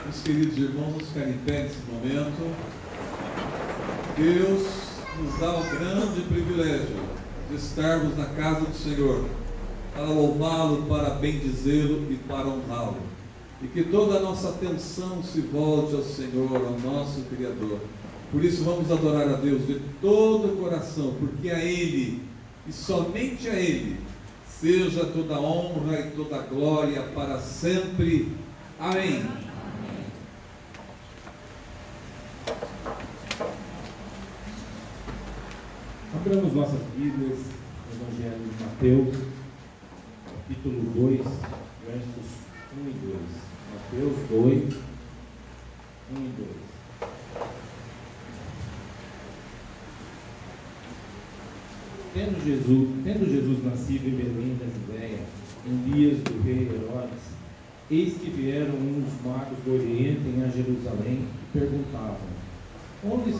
Meus queridos irmãos, vamos ficar em pé nesse momento. Deus nos dá o grande privilégio de estarmos na casa do Senhor, para louvá-lo, para bendizê-lo e para honrá-lo. E que toda a nossa atenção se volte ao Senhor, ao nosso Criador. Por isso vamos adorar a Deus de todo o coração, porque a Ele, e somente a Ele, seja toda a honra e toda a glória para sempre. Amém. Abramos nossas Bíblias no Evangelho de Mateus, capítulo 2, versos 1 e 2. Mateus 2, 1 e 2. Tendo Jesus nascido em Belém da Judéia, em dias do rei Herodes, eis que vieram uns magos do Oriente a Jerusalém e perguntavam: Onde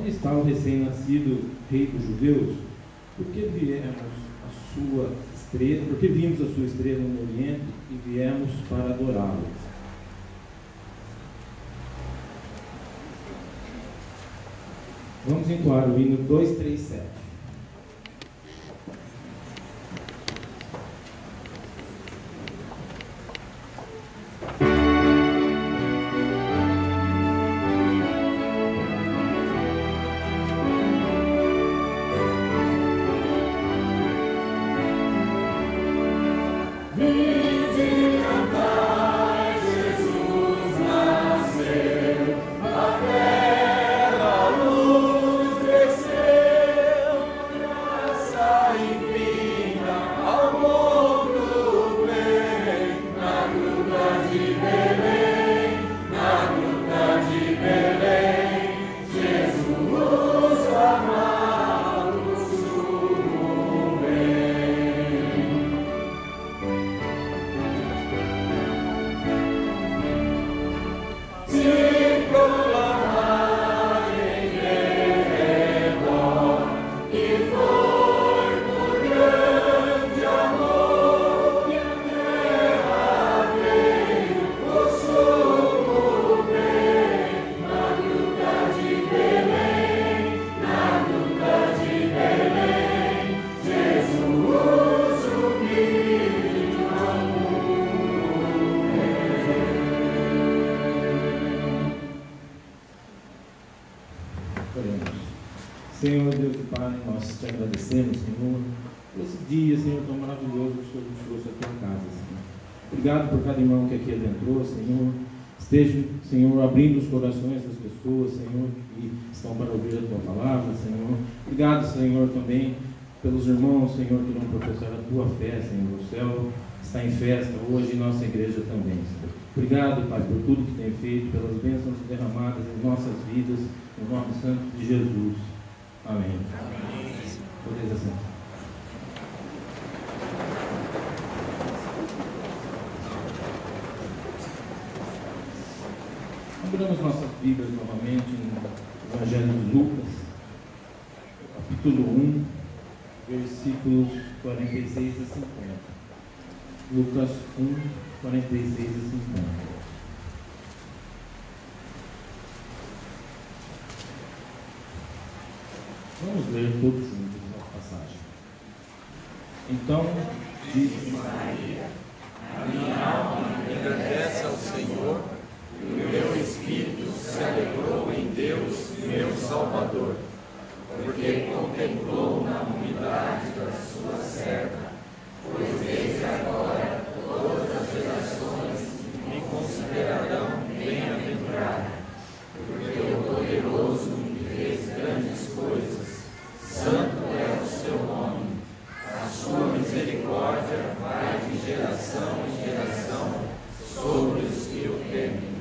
está o recém-nascido rei dos judeus? Porque vimos a sua estrela no Oriente e viemos para adorá-lo. Vamos entoar o hino 237. Senhor Deus e Pai, nós te agradecemos, Senhor, por esse dia, Senhor, tão maravilhoso que o Senhor nos trouxe à tua casa, Senhor. Obrigado por cada irmão que aqui adentrou, Senhor. Esteja, Senhor, abrindo os corações das pessoas, Senhor, que estão para ouvir a tua palavra, Senhor. Obrigado, Senhor, também pelos irmãos, Senhor, que vão professar a tua fé, Senhor. O céu está em festa hoje e nossa igreja também, Senhor. Obrigado, Pai, por tudo que tem feito, pelas bênçãos derramadas em nossas vidas, no nome santo de Jesus. Amém. Podeis assentar. Abramos nossas Bíblias novamente no Evangelho de Lucas, capítulo 1, versículos 46 a 50. Lucas 1, 46 a 50. Vamos ler todos juntos a passagem. Então, disse Maria: a minha alma agradece ao Senhor, e o meu espírito se alegrou em Deus, meu Salvador, porque contemplou na humildade da sua serva, pois desde agora todas as gerações me considerarão bem-aventurada, porque o poderoso me fez grandes coisas. Santo é o seu nome, a sua misericórdia vai de geração em geração sobre os que o temem.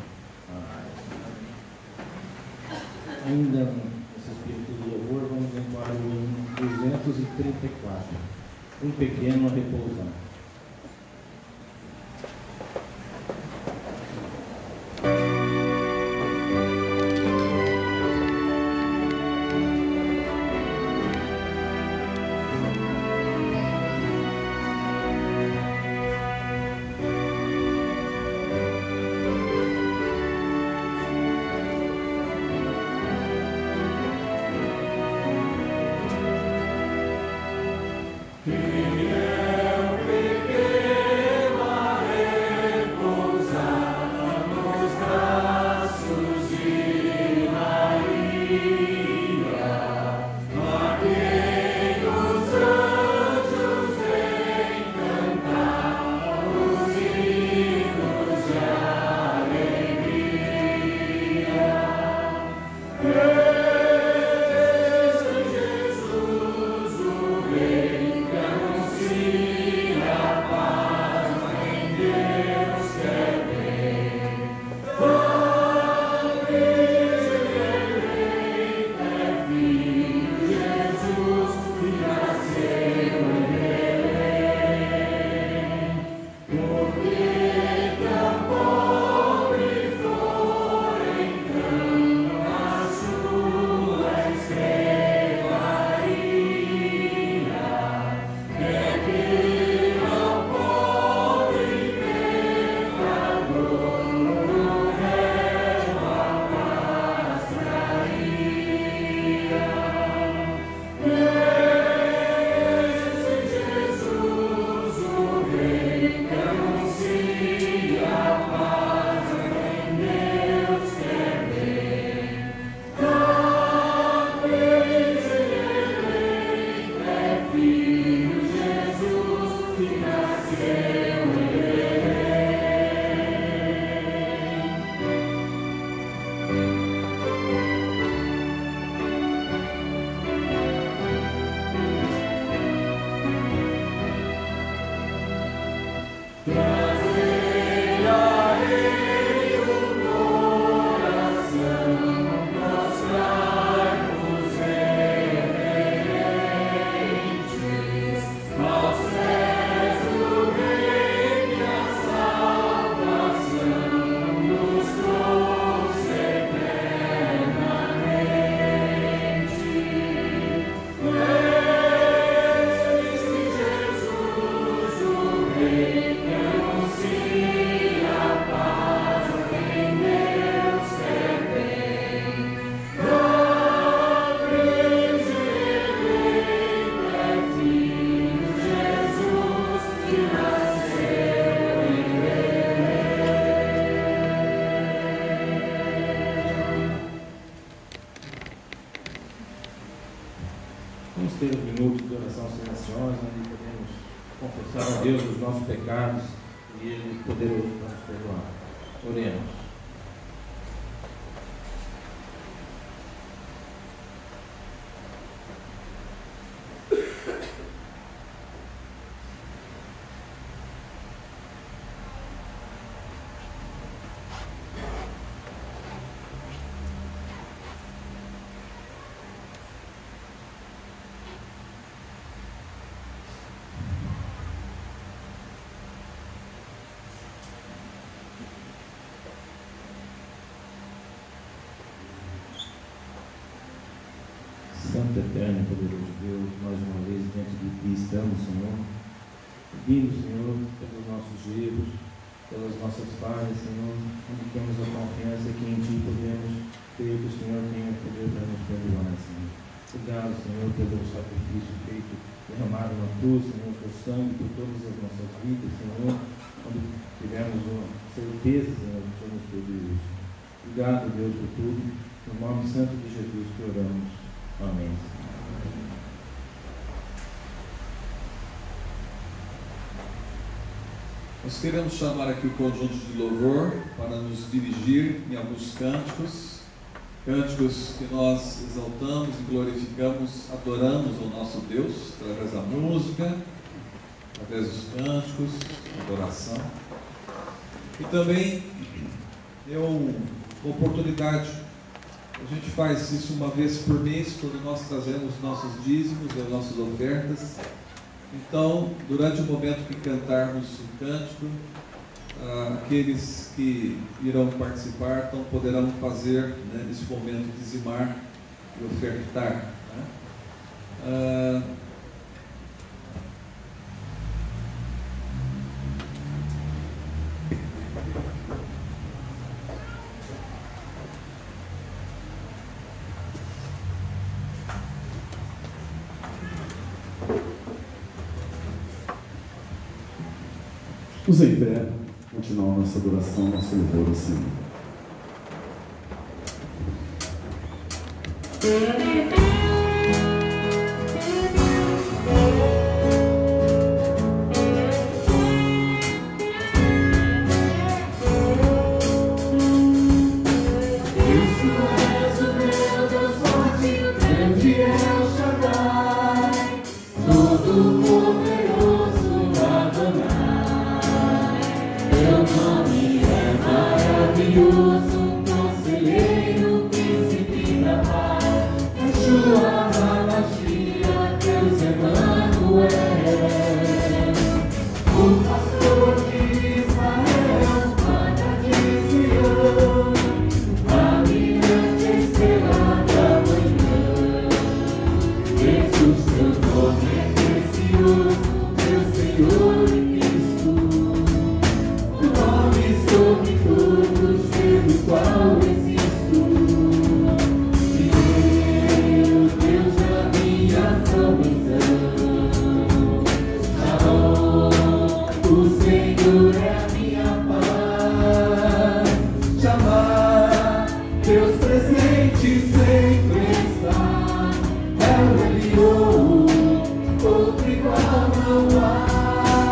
ainda nesse espírito de louvor, vamos entoar o hino 234, um pequeno a repousar. Vamos ter um minuto de oração silenciosa, onde podemos confessar a Deus os nossos pecados e Ele poderoso para nos perdoar. Oremos. Santo, eterno e poderoso Deus, mais uma vez diante de Ti estamos, Senhor, pedindo, Senhor, pelos nossos erros, pelas nossas falhas, Senhor, onde temos a confiança que em Ti podemos ter que o Senhor tenha o poder para nos perdoar, Senhor. Obrigado, Senhor, pelo sacrifício feito, derramado na cruz, Senhor, por sangue, por todas as nossas vidas, Senhor, quando tivemos a certeza, Senhor, que somos perdoados. Obrigado, Deus, por tudo. No nome santo de Jesus que oramos. Amém. Nós queremos chamar aqui o conjunto de louvor para nos dirigir em alguns cânticos que nós exaltamos e glorificamos, adoramos ao nosso Deus através da música, através dos cânticos, adoração. E também é uma oportunidade. A gente faz isso uma vez por mês, quando nós trazemos nossos dízimos e as nossas ofertas. Então, durante o momento que cantarmos o cântico, aqueles que irão participar então poderão fazer, né, nesse momento, dizimar e ofertar, né? Nos em pé, continuar nossa adoração, nosso louvor ao Senhor. Outro igual não há.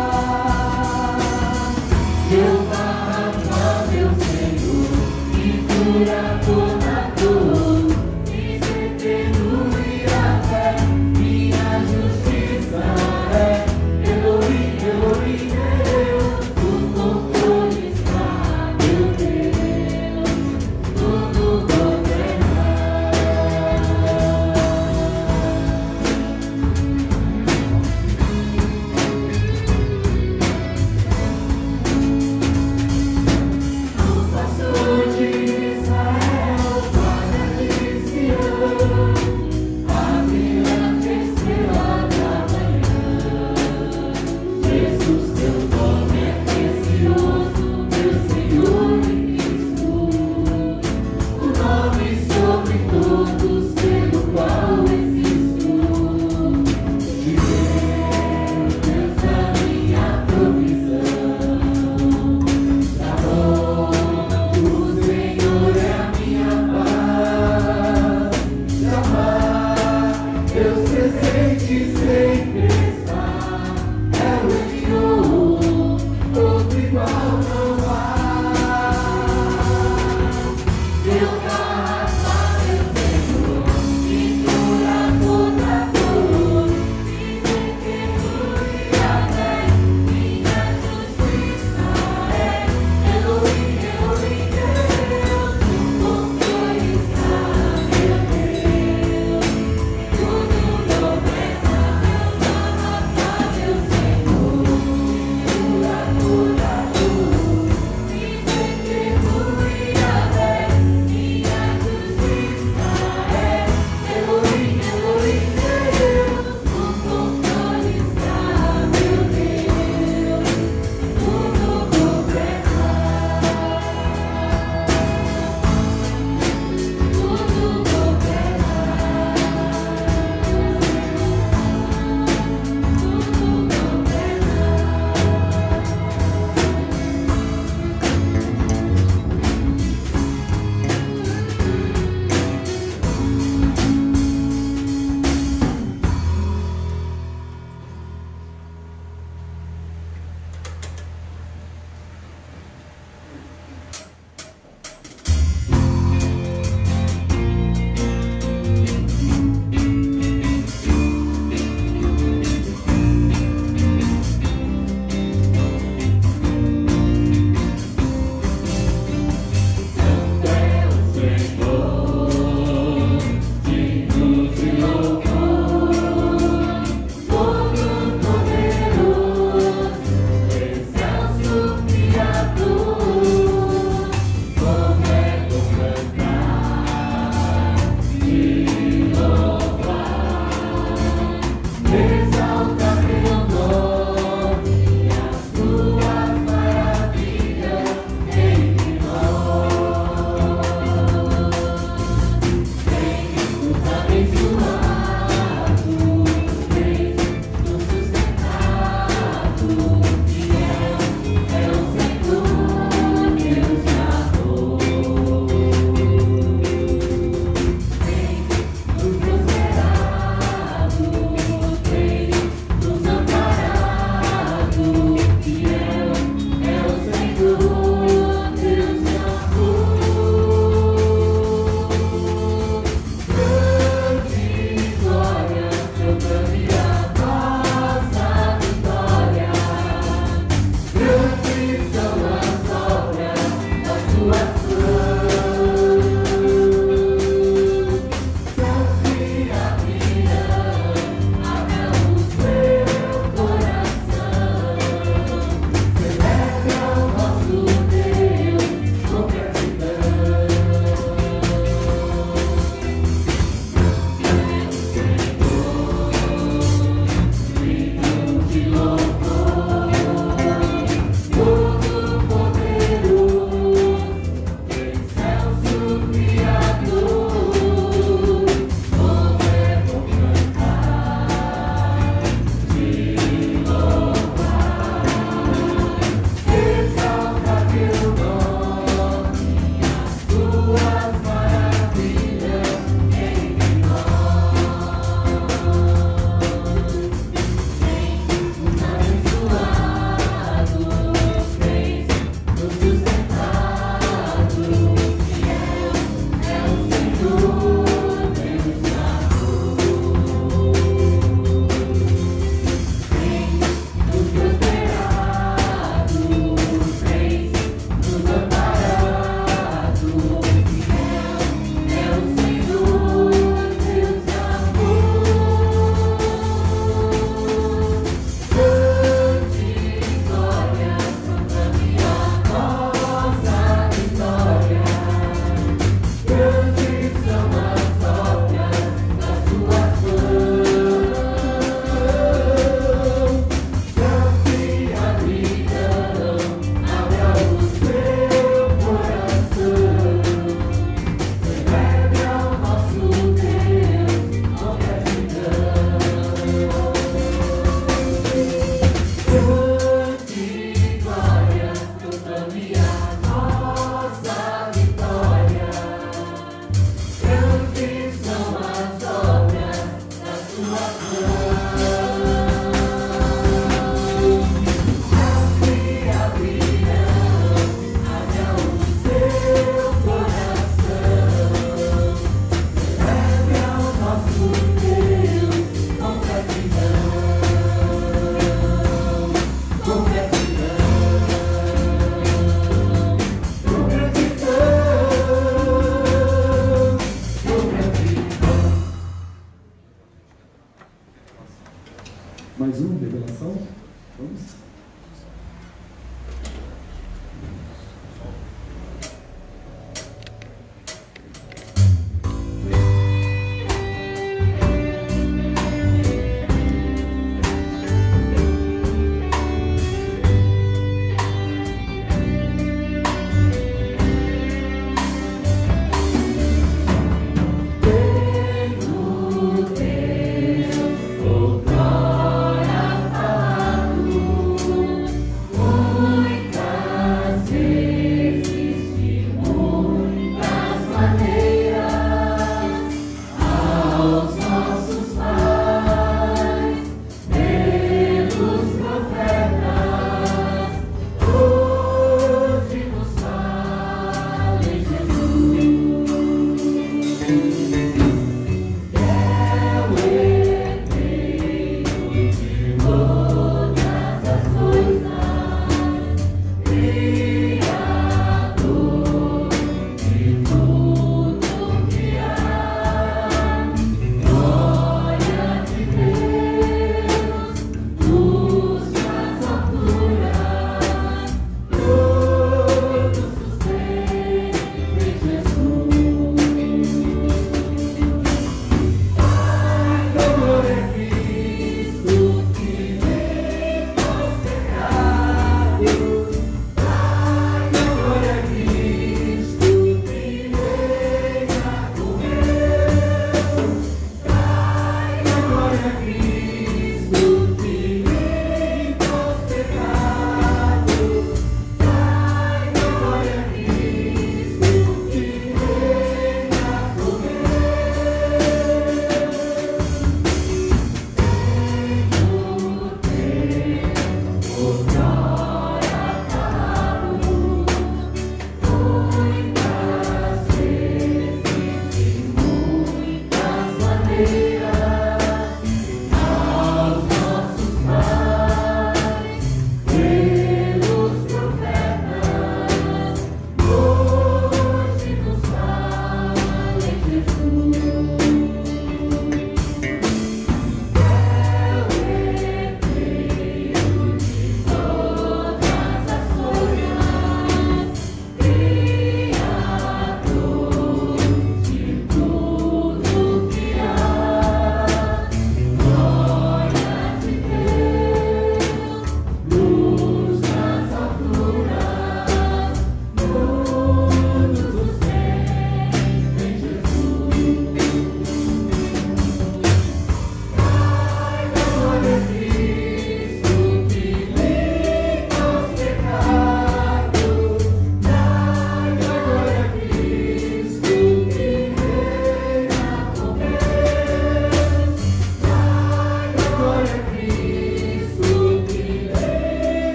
Vamos?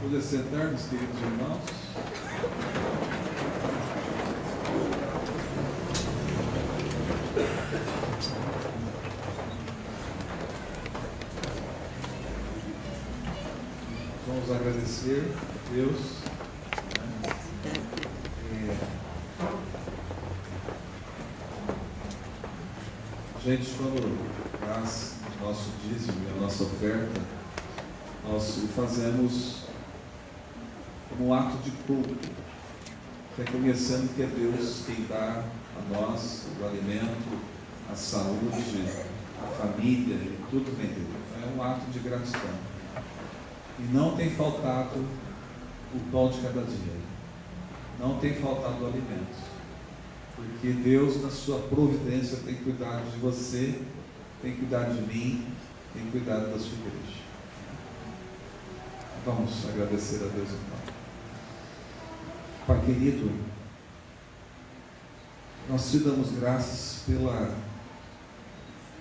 Poder sentar, meus queridos irmãos. Vamos agradecer a Deus. Gente, quando traz o nosso dízimo e a nossa oferta, nós o fazemos como um ato de culto, reconhecendo que é Deus quem dá a nós o alimento, a saúde, a família, tudo vem dele. É um ato de gratidão. E não tem faltado o pão de cada dia, não tem faltado o alimento, porque Deus, na sua providência, tem cuidado de você, tem cuidado de mim, tem cuidado da sua igreja. Vamos agradecer a Deus então. Pai querido, nós te damos graças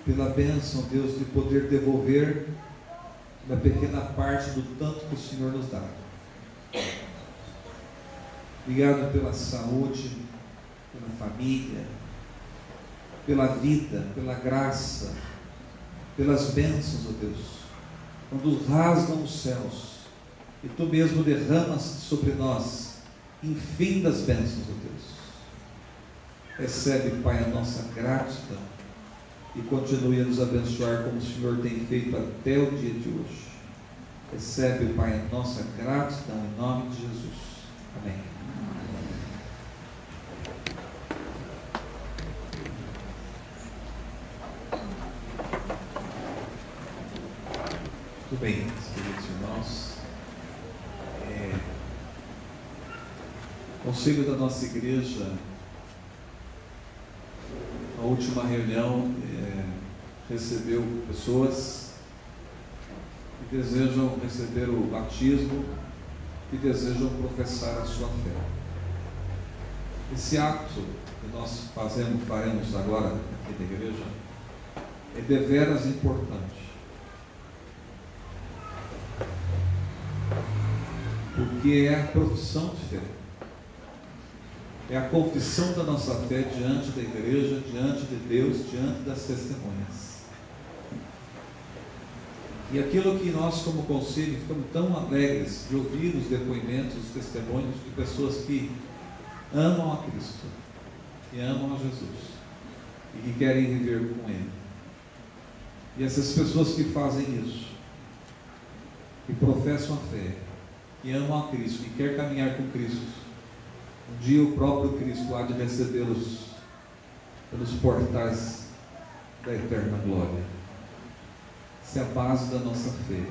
pela bênção, Deus, de poder devolver uma pequena parte do tanto que o Senhor nos dá. Obrigado pela saúde, pela família, pela vida, pela graça, pelas bênçãos, ó Deus. quando rasgam os céus, e Tu mesmo derramas sobre nós infinitas bênçãos, ó Deus. Recebe, Pai, a nossa gratidão e continue a nos abençoar como o Senhor tem feito até o dia de hoje. Recebe, Pai, a nossa gratidão em nome de Jesus. Amém. Muito bem, queridos irmãos. O conselho da nossa igreja, a última reunião, recebeu pessoas que desejam receber o batismo, que desejam professar a sua fé. Esse ato que nós faremos agora aqui na igreja é deveras importante, porque é a profissão de fé, é a confissão da nossa fé diante da igreja, diante de Deus, diante das testemunhas. E aquilo que nós, como conselho, ficamos tão alegres de ouvir os depoimentos, os testemunhos de pessoas que amam a Cristo, que amam a Jesus e que querem viver com Ele. E essas pessoas que fazem isso, que professam a fé, que amam a Cristo, que querem caminhar com Cristo, um dia o próprio Cristo há de recebê-los pelos portais da eterna glória. Essa é a base da nossa fé,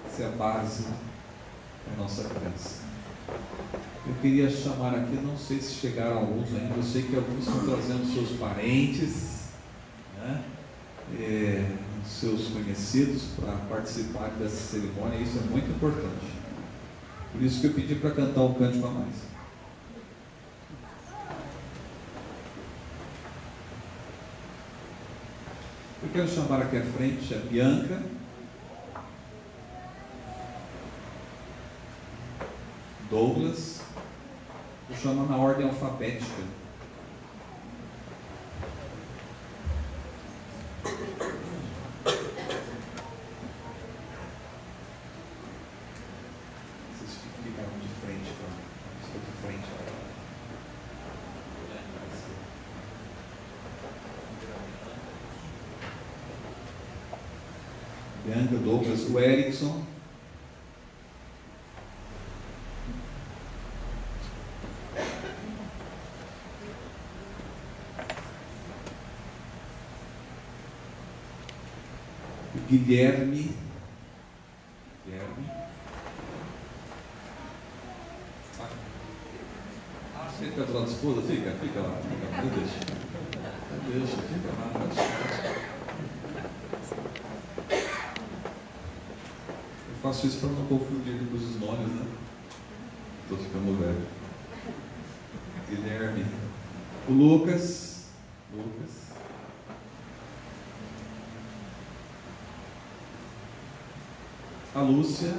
essa é a base da nossa crença. Eu queria chamar aqui, não sei se chegaram alguns ainda, eu sei que alguns estão trazendo seus parentes, né? Seus conhecidos para participar dessa cerimônia. Isso é muito importante. Por isso que eu pedi para cantar um cântico a mais. Eu quero chamar aqui à frente a Bianca, Douglas. Vou chamar na ordem alfabética. Vocês ficaram de frente, estou de frente. Bianca, Douglas, o Erickson. Guilherme. Você fica do lado da esposa? Fica lá. Deixa, fica lá. Eu faço isso para não confundir com os nomes, né? Estou ficando velho. Guilherme. O Lucas. A Lúcia.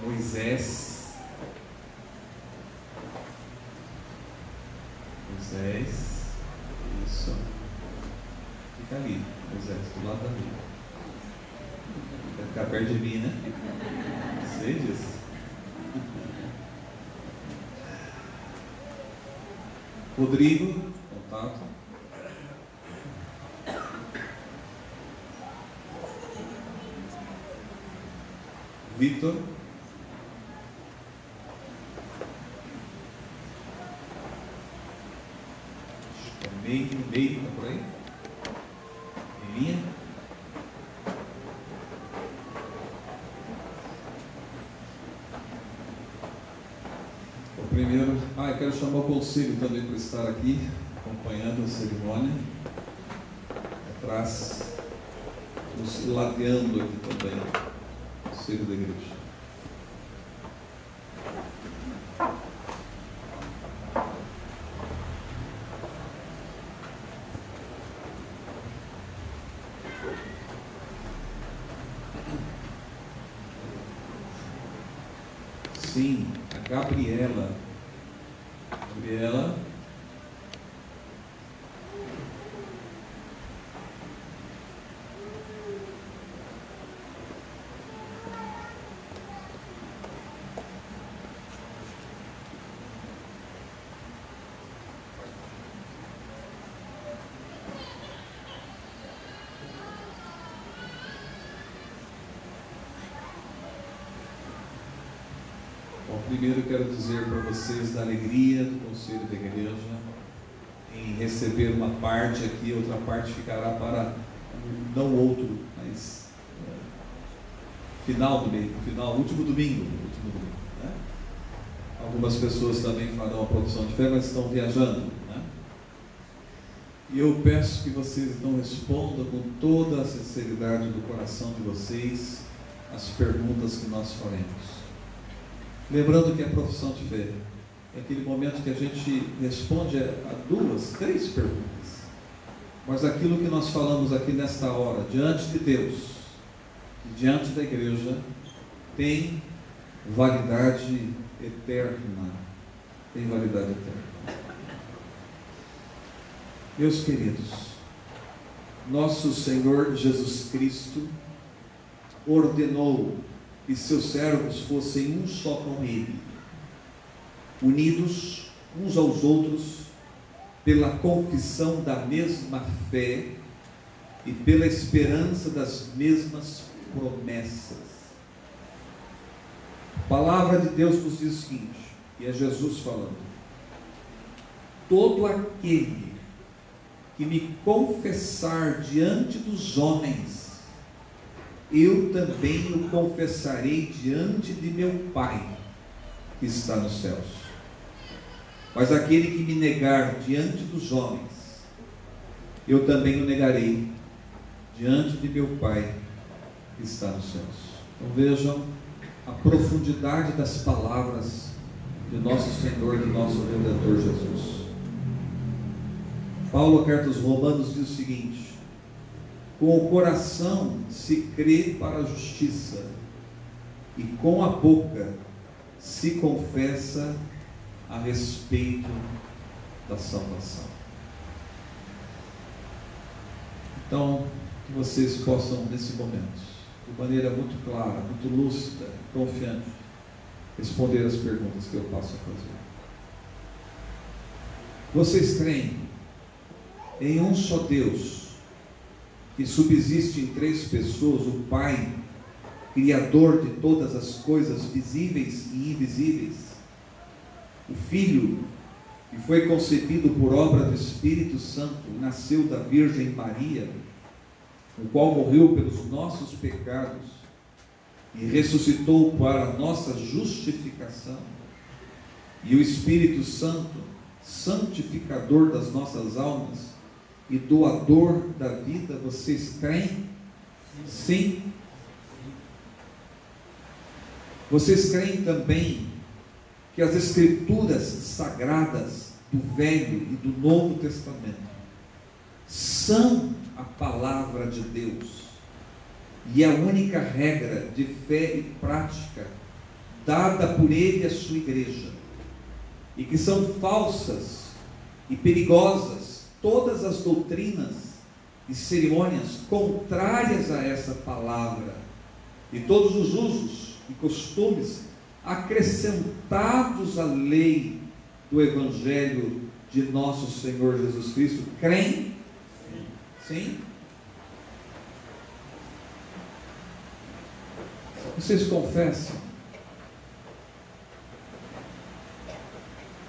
Moisés. Isso. Fica ali, Moisés, do lado da minha. Vai ficar perto de mim, né? Sei disso. Rodrigo, contato. Vitor. Meio, tá por aí? Em linha? O primeiro, eu quero chamar o conselho também para estar aqui, acompanhando a cerimônia. Atrás, nos ladeando aqui também, o conselho da igreja. sim, a Gabriela. Gabriela. Primeiro quero dizer para vocês da alegria do Conselho da Igreja em receber uma parte aqui, outra parte ficará para não outro, mas último domingo, né? Algumas pessoas também farão a produção de fé, mas estão viajando, né? E eu peço que vocês então respondam com toda a sinceridade do coração de vocês as perguntas que nós faremos. Lembrando que a profissão de fé é aquele momento que a gente responde a 2, 3 perguntas. Mas aquilo que nós falamos aqui nesta hora, diante de Deus e diante da igreja, tem validade eterna. Tem validade eterna. Meus queridos, nosso Senhor Jesus Cristo ordenou que seus servos fossem um só com Ele, unidos uns aos outros pela confissão da mesma fé e pela esperança das mesmas promessas. A palavra de Deus nos diz o seguinte, e é Jesus falando: todo aquele que me confessar diante dos homens, eu também o confessarei diante de meu Pai, que está nos céus. Mas aquele que me negar diante dos homens, eu também o negarei diante de meu Pai, que está nos céus. Então vejam a profundidade das palavras de nosso Senhor, de nosso Redentor Jesus. Paulo, a carta aos Romanos, diz o seguinte: com o coração se crê para a justiça, e com a boca se confessa a respeito da salvação. Então, que vocês possam, nesse momento, de maneira muito clara, muito lúcida, confiante, responder as perguntas que eu passo a fazer. Vocês creem em um só Deus, que subsiste em 3 pessoas, o Pai, Criador de todas as coisas visíveis e invisíveis, o Filho, que foi concebido por obra do Espírito Santo, nasceu da Virgem Maria, o qual morreu pelos nossos pecados e ressuscitou para a nossa justificação, e o Espírito Santo, santificador das nossas almas e doador da vida. Vocês creem? Sim. Vocês creem também que as Escrituras sagradas do Velho e do Novo Testamento são a palavra de Deus e a única regra de fé e prática dada por Ele à sua igreja, e que são falsas e perigosas todas as doutrinas e cerimônias contrárias a essa palavra, e todos os usos e costumes acrescentados à lei do Evangelho de nosso Senhor Jesus Cristo. Creem? Sim? Vocês confessam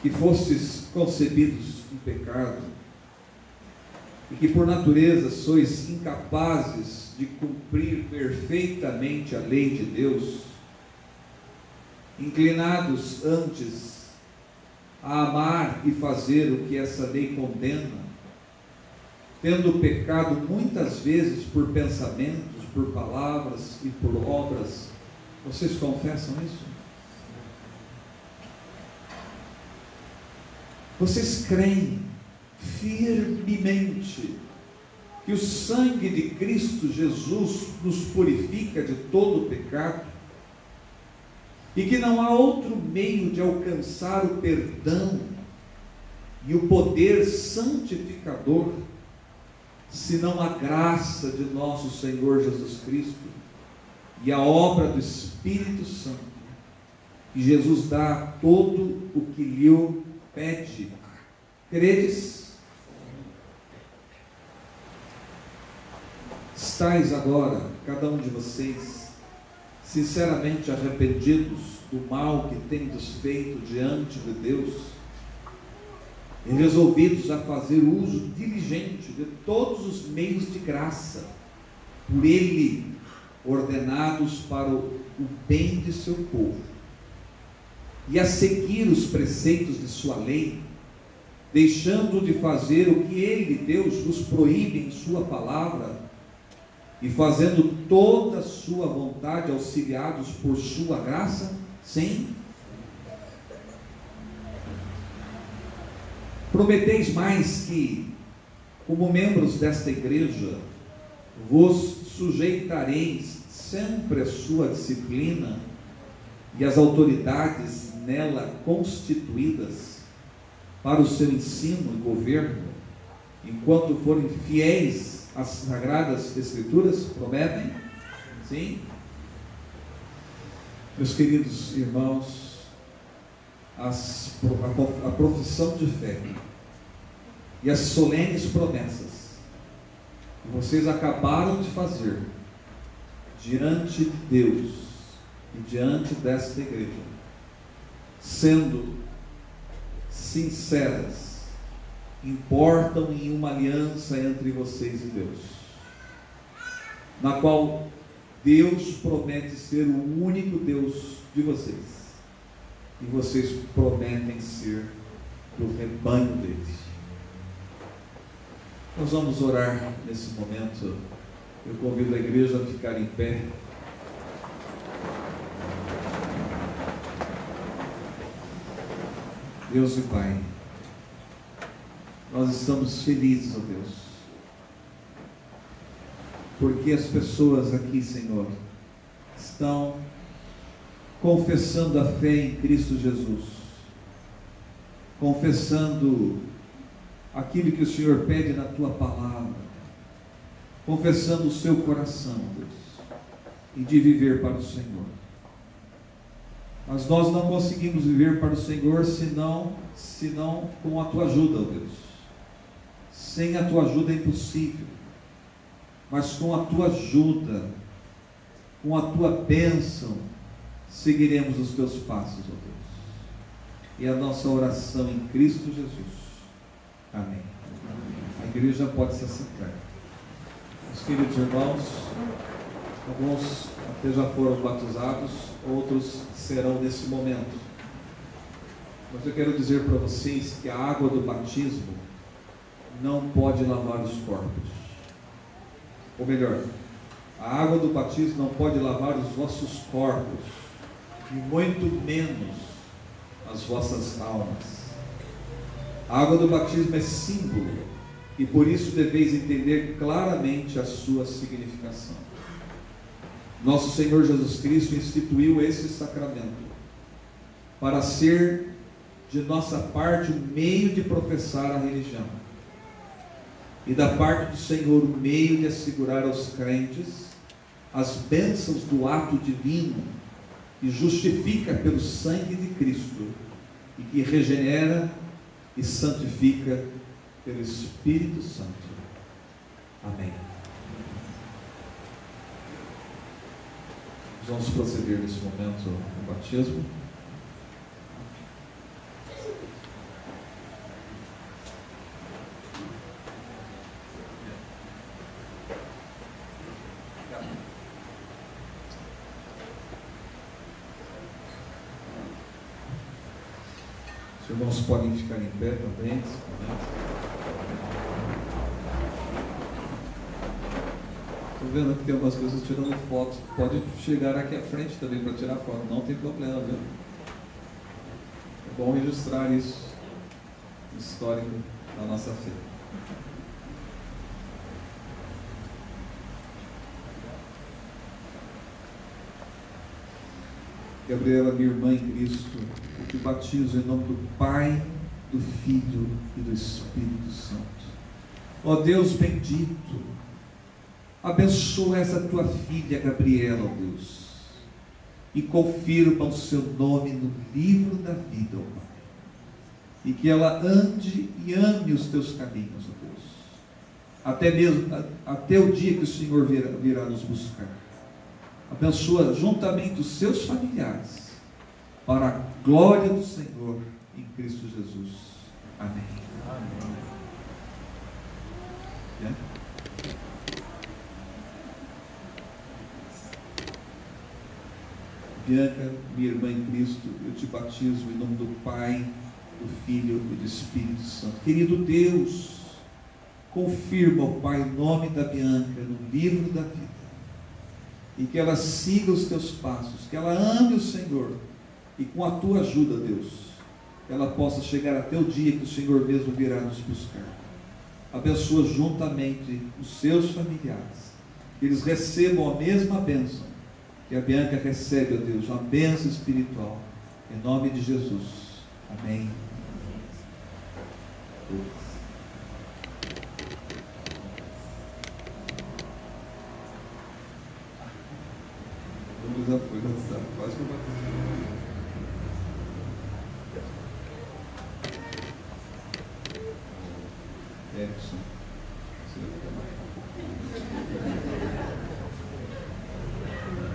que fostes concebidos em pecado e que por natureza sois incapazes de cumprir perfeitamente a lei de Deus, inclinados antes a amar e fazer o que essa lei condena, tendo pecado muitas vezes por pensamentos, por palavras e por obras. Vocês confessam isso? Vocês creem firmemente que o sangue de Cristo Jesus nos purifica de todo pecado e que não há outro meio de alcançar o perdão e o poder santificador senão a graça de nosso Senhor Jesus Cristo e a obra do Espírito Santo, que Jesus dá todo o que lhe pede. Credes? Estais agora, cada um de vocês, sinceramente arrependidos do mal que tendes feito diante de Deus e resolvidos a fazer uso diligente de todos os meios de graça, por Ele ordenados para o bem de seu povo, e a seguir os preceitos de sua lei, deixando de fazer o que Ele, Deus, vos proíbe em sua palavra, e fazendo toda a sua vontade, auxiliados por sua graça? Sim. Prometeis mais que, como membros desta igreja, vos sujeitareis sempre à sua disciplina e às autoridades nela constituídas para o seu ensino e governo, enquanto forem fiéis às sagradas escrituras? Prometem? Sim? Meus queridos irmãos, a profissão de fé e as solenes promessas que vocês acabaram de fazer diante de Deus e diante desta igreja, sendo sinceras, importam em uma aliança entre vocês e Deus, na qual Deus promete ser o único Deus de vocês, e vocês prometem ser do rebanho dele. Nós vamos orar nesse momento. Eu convido a igreja a ficar em pé. Deus e Pai, nós estamos felizes, ó Deus, porque as pessoas aqui, Senhor, estão confessando a fé em Cristo Jesus, confessando aquilo que o Senhor pede na Tua palavra, confessando o seu coração, Deus, e de viver para o Senhor. Mas nós não conseguimos viver para o Senhor senão com a Tua ajuda, ó Deus. Sem a Tua ajuda é impossível, mas com a Tua ajuda, com a Tua bênção, seguiremos os Teus passos, ó Deus. E a nossa oração em Cristo Jesus. Amém. A igreja pode se assentar. Meus queridos irmãos, alguns até já foram batizados, outros serão nesse momento. Mas eu quero dizer para vocês que a água do batismo não pode lavar os corpos. Ou melhor, a água do batismo não pode lavar os vossos corpos, e muito menos as vossas almas. A água do batismo é símbolo, e por isso deveis entender claramente a sua significação. Nosso Senhor Jesus Cristo instituiu esse sacramento para ser de nossa parte o meio de professar a religião, e da parte do Senhor o meio de assegurar aos crentes as bênçãos do ato divino, que justifica pelo sangue de Cristo e que regenera e santifica pelo Espírito Santo. Amém. Vamos proceder nesse momento no batismo. Os irmãos podem ficar em pé também. Estou vendo que tem algumas pessoas tirando fotos. Pode chegar aqui à frente também para tirar foto, não tem problema, viu? É bom registrar isso, histórico da nossa fé. Gabriela, minha irmã em Cristo, eu te batizo em nome do Pai, do Filho e do Espírito Santo. Ó Deus bendito, abençoa essa tua filha Gabriela, ó Deus, e confirma o seu nome no livro da vida, ó Pai. E que ela ande e ame os teus caminhos, ó Deus, até o dia que o Senhor virá nos buscar. Abençoa juntamente os seus familiares, para a glória do Senhor em Cristo Jesus. Amém. Amém. Yeah. Bianca, minha irmã em Cristo, eu te batizo em nome do Pai, do Filho e do Espírito Santo. Querido Deus, confirma, ó Pai, o nome da Bianca no livro da vida, e que ela siga os teus passos, que ela ame o Senhor, e com a tua ajuda, Deus, ela possa chegar até o dia que o Senhor mesmo virá nos buscar. Abençoa juntamente os seus familiares, que eles recebam a mesma bênção que a Bianca recebe, ó Deus, uma bênção espiritual, em nome de Jesus. Amém. Já foi lançado, quase que eu bati. Erickson.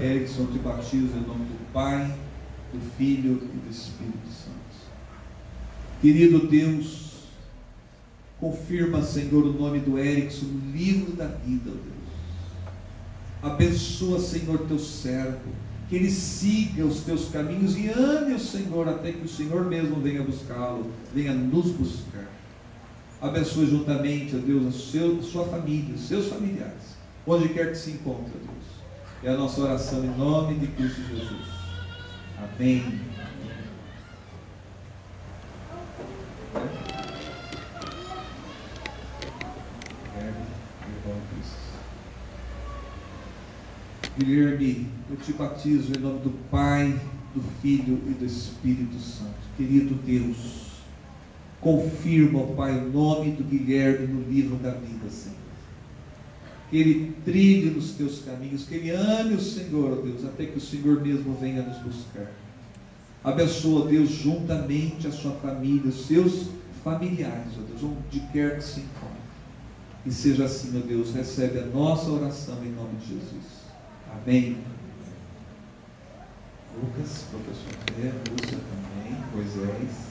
Erickson, te batizo em nome do Pai, do Filho e do Espírito Santo. Querido Deus, confirma, Senhor, o nome do Erickson no livro da vida, Deus. Abençoa, Senhor, teu servo, que ele siga os teus caminhos e ame o Senhor até que o Senhor mesmo venha buscá-lo, venha nos buscar. Abençoa juntamente, ó Deus, a sua família, os seus familiares, onde quer que se encontre, ó Deus. É a nossa oração em nome de Cristo Jesus. Amém. Guilherme, eu te batizo em nome do Pai, do Filho e do Espírito Santo. Querido Deus, confirma, ó Pai, o nome do Guilherme no livro da vida, Senhor. Que ele trilhe nos teus caminhos, que ele ame o Senhor, ó Deus, até que o Senhor mesmo venha nos buscar. Abençoa, Deus, juntamente a sua família, os seus familiares, ó Deus, onde quer que se encontre. E seja assim, ó Deus, recebe a nossa oração em nome de Jesus. Amém. Lucas, professor Zé, Lúcia também, Moisés.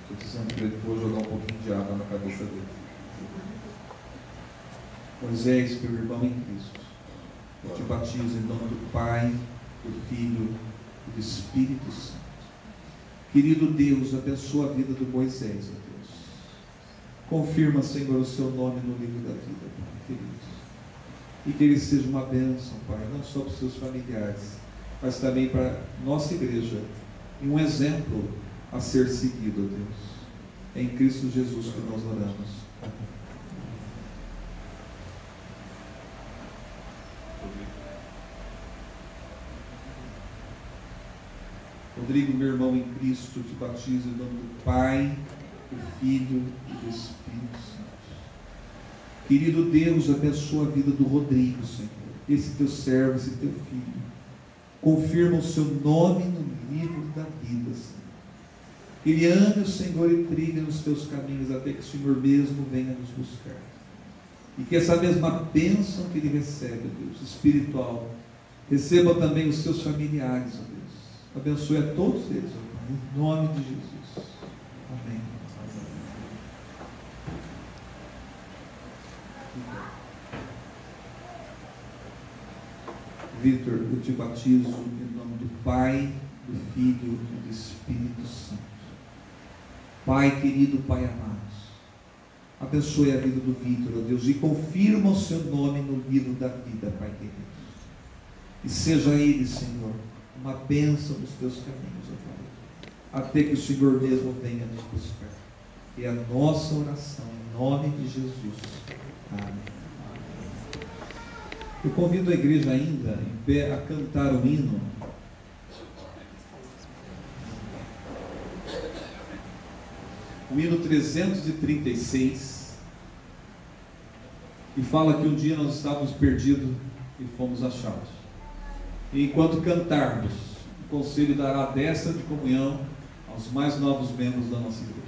Estou dizendo para ele que vou jogar um pouquinho de água na cabeça dele. Moisés, meu irmão em Cristo, eu te batizo em nome do Pai, do Filho e do Espírito Santo. Querido Deus, abençoa a vida do Moisés, ó Deus. Confirma, Senhor, o seu nome no livro da vida, Pai, querido. E que ele seja uma bênção, Pai, não só para os seus familiares, mas também para a nossa igreja, e um exemplo a ser seguido, ó Deus. É em Cristo Jesus que nós oramos. Rodrigo, meu irmão em Cristo, te batizo em nome do Pai, do Filho e do Espírito Santo. Querido Deus, abençoa a vida do Rodrigo, Senhor, esse teu servo, esse teu filho. Confirma o seu nome no livro da vida, Senhor. Que ele ame o Senhor e trilhe nos teus caminhos até que o Senhor mesmo venha nos buscar. E que essa mesma bênção que ele recebe, ó Deus, espiritual, receba também os seus familiares, ó Deus. Abençoe a todos eles, ó Pai, em nome de Jesus. Amém. Vitor, eu te batizo em nome do Pai, do Filho e do Espírito Santo. Pai querido, Pai amado, abençoe a vida do Vitor, ó Deus, e confirma o seu nome no livro da vida, Pai querido. E seja ele, Senhor, uma bênção nos teus caminhos, ó Pai, até que o Senhor mesmo venha nos buscar. É a nossa oração, em nome de Jesus. Amém. Eu convido a igreja ainda em pé a cantar o hino. O hino 336, que fala que um dia nós estávamos perdidos e fomos achados. E enquanto cantarmos, o conselho dará a destra de comunhão aos mais novos membros da nossa igreja.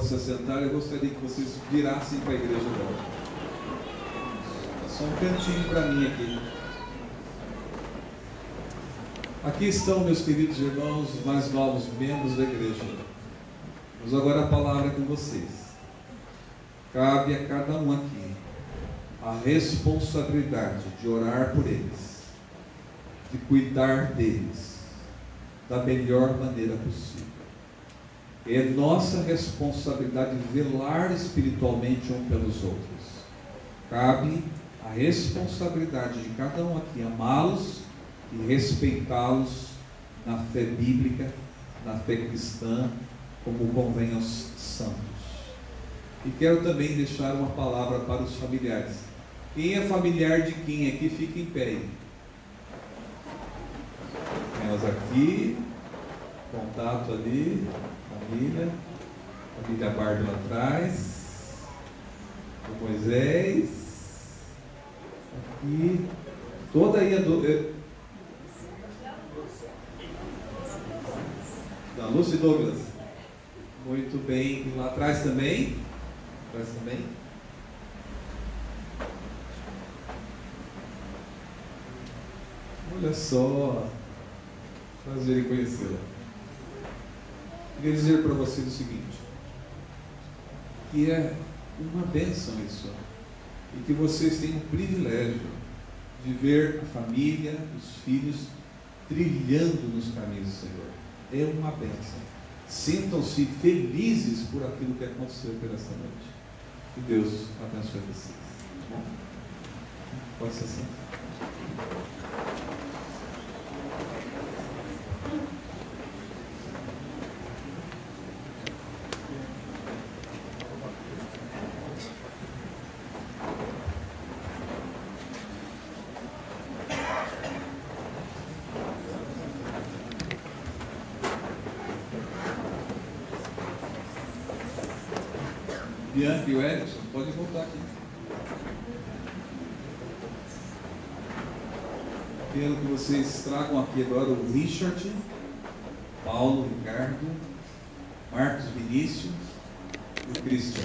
Se assentar, eu gostaria que vocês virassem para a igreja agora. Só um cantinho para mim aqui. Aqui estão, meus queridos irmãos, os mais novos membros da igreja. Mas agora a palavra é com vocês. Cabe a cada um aqui a responsabilidade de orar por eles, de cuidar deles da melhor maneira possível. É nossa responsabilidade velar espiritualmente um pelos outros. Cabe a responsabilidade de cada um aqui amá-los e respeitá-los na fé bíblica, na fé cristã, como convém aos santos. E quero também deixar uma palavra para os familiares. Quem é familiar de quem aqui, fica em pé. Elas aqui, contato ali. Família Barbie lá atrás, o Moisés, aqui, toda aí da Lúcia e Douglas, muito bem, lá atrás também, olha só, prazer em conhecê-la. Queria dizer para vocês o seguinte, que é uma bênção isso, e que vocês têm o privilégio de ver a família, os filhos, trilhando nos caminhos do Senhor. É uma bênção. Sintam-se felizes por aquilo que aconteceu por esta noite. Que Deus abençoe vocês. Pode ser assim. Bianca e o Edson, podem voltar aqui. Quero que vocês tragam aqui agora o Richard, Paulo, Ricardo, Marcos, Vinícius e o Christian.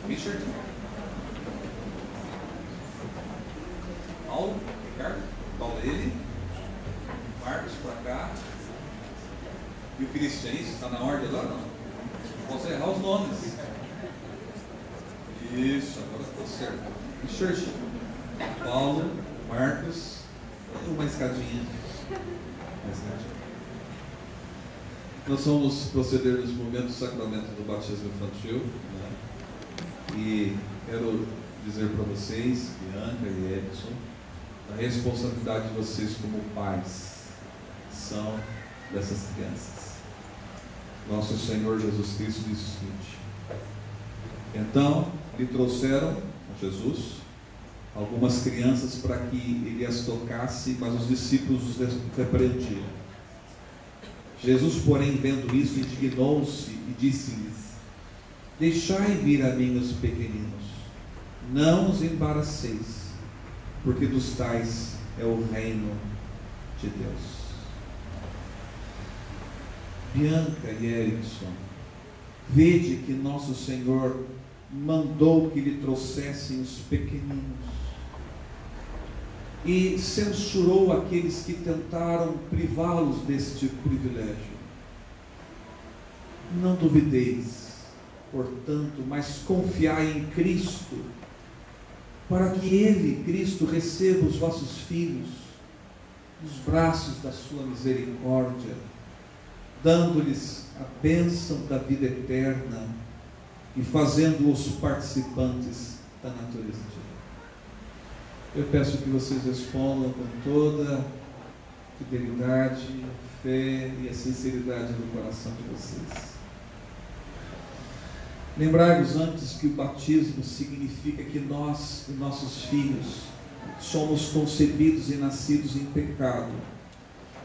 Richard, Paulo, Ricardo, Paulo ele, Marcos para cá e o Christian. Isso está na ordem agora? Não? Posso errar os nomes. Isso, agora ficou certo. Richard, Paulo, Marcos, uma escadinha. Nós vamos proceder nesse momento do sacramento do batismo infantil, né? E quero dizer para vocês, Bianca e Edson, a responsabilidade de vocês como pais são dessas crianças. Nosso Senhor Jesus Cristo disse o seguinte: então lhe trouxeram a Jesus algumas crianças para que ele as tocasse, mas os discípulos os repreendiam. Jesus, porém, vendo isso, indignou-se e disse-lhes: deixai vir a mim os pequeninos, não os embaraceis, porque dos tais é o reino de Deus. Bianca e Erickson, vede que nosso Senhor mandou que lhe trouxessem os pequeninos e censurou aqueles que tentaram privá-los deste privilégio. Não duvideis, portanto, mas confiai em Cristo, para que Ele, Cristo, receba os vossos filhos nos braços da sua misericórdia, dando-lhes a bênção da vida eterna e fazendo-os participantes da natureza divina. Eu peço que vocês respondam com toda a fidelidade, fé e a sinceridade do coração de vocês. Lembrai-vos antes que o batismo significa que nós e nossos filhos somos concebidos e nascidos em pecado,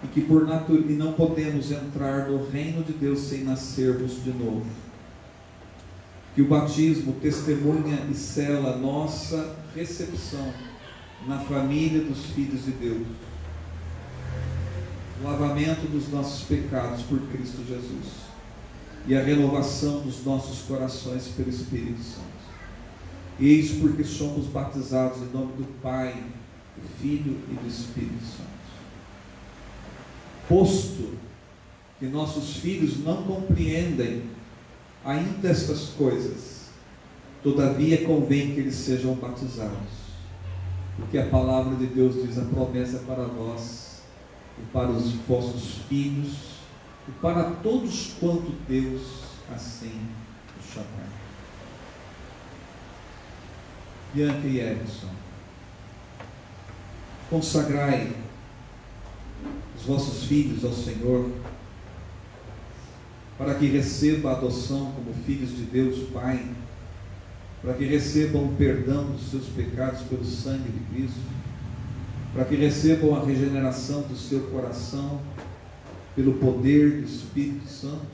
e que por natureza não podemos entrar no reino de Deus sem nascermos de novo. Que o batismo testemunha e sela a nossa recepção na família dos filhos de Deus, o lavamento dos nossos pecados por Cristo Jesus e a renovação dos nossos corações pelo Espírito Santo. Eis porque somos batizados em nome do Pai, do Filho e do Espírito Santo. Posto que nossos filhos não compreendem ainda estas coisas, todavia convém que eles sejam batizados, porque a palavra de Deus diz: a promessa é para vós e para os vossos filhos e para todos quanto Deus assim os chamar. Bianca e Edson, consagrai os vossos filhos ao Senhor, para que recebam a adoção como filhos de Deus Pai, para que recebam o perdão dos seus pecados pelo sangue de Cristo, para que recebam a regeneração do seu coração pelo poder do Espírito Santo.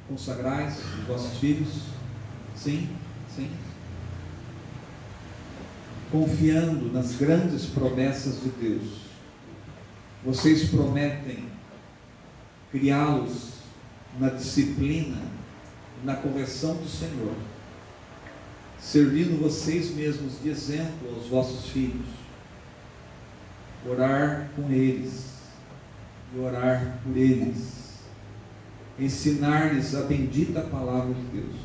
Consagrais os vossos filhos? Sim, sim. Confiando nas grandes promessas de Deus, vocês prometem criá-los na disciplina, na correção do Senhor, servindo vocês mesmos de exemplo aos vossos filhos, orar com eles e orar por eles, ensinar-lhes a bendita palavra de Deus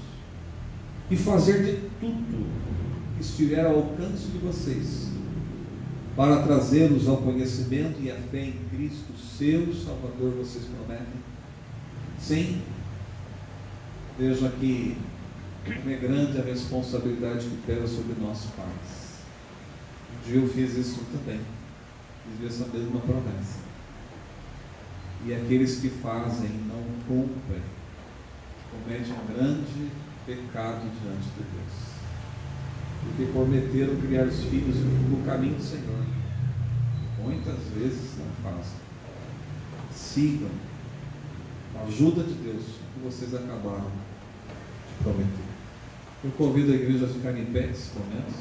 e fazer de tudo que estiver ao alcance de vocês para trazê-los ao conhecimento e à fé em Cristo, seu Salvador, vocês prometem? Sim. Veja que como é grande a responsabilidade que pesa sobre nossos pais. Um dia eu fiz isso também, fiz essa mesma promessa. E aqueles que fazem e não cumprem, cometem um grande pecado diante de Deus, porque prometeram criar os filhos no caminho do Senhor. Muitas vezes não fazem. Sigam a ajuda de Deus que vocês acabaram de prometer. Eu convido a igreja a ficar em pé nesses momentos.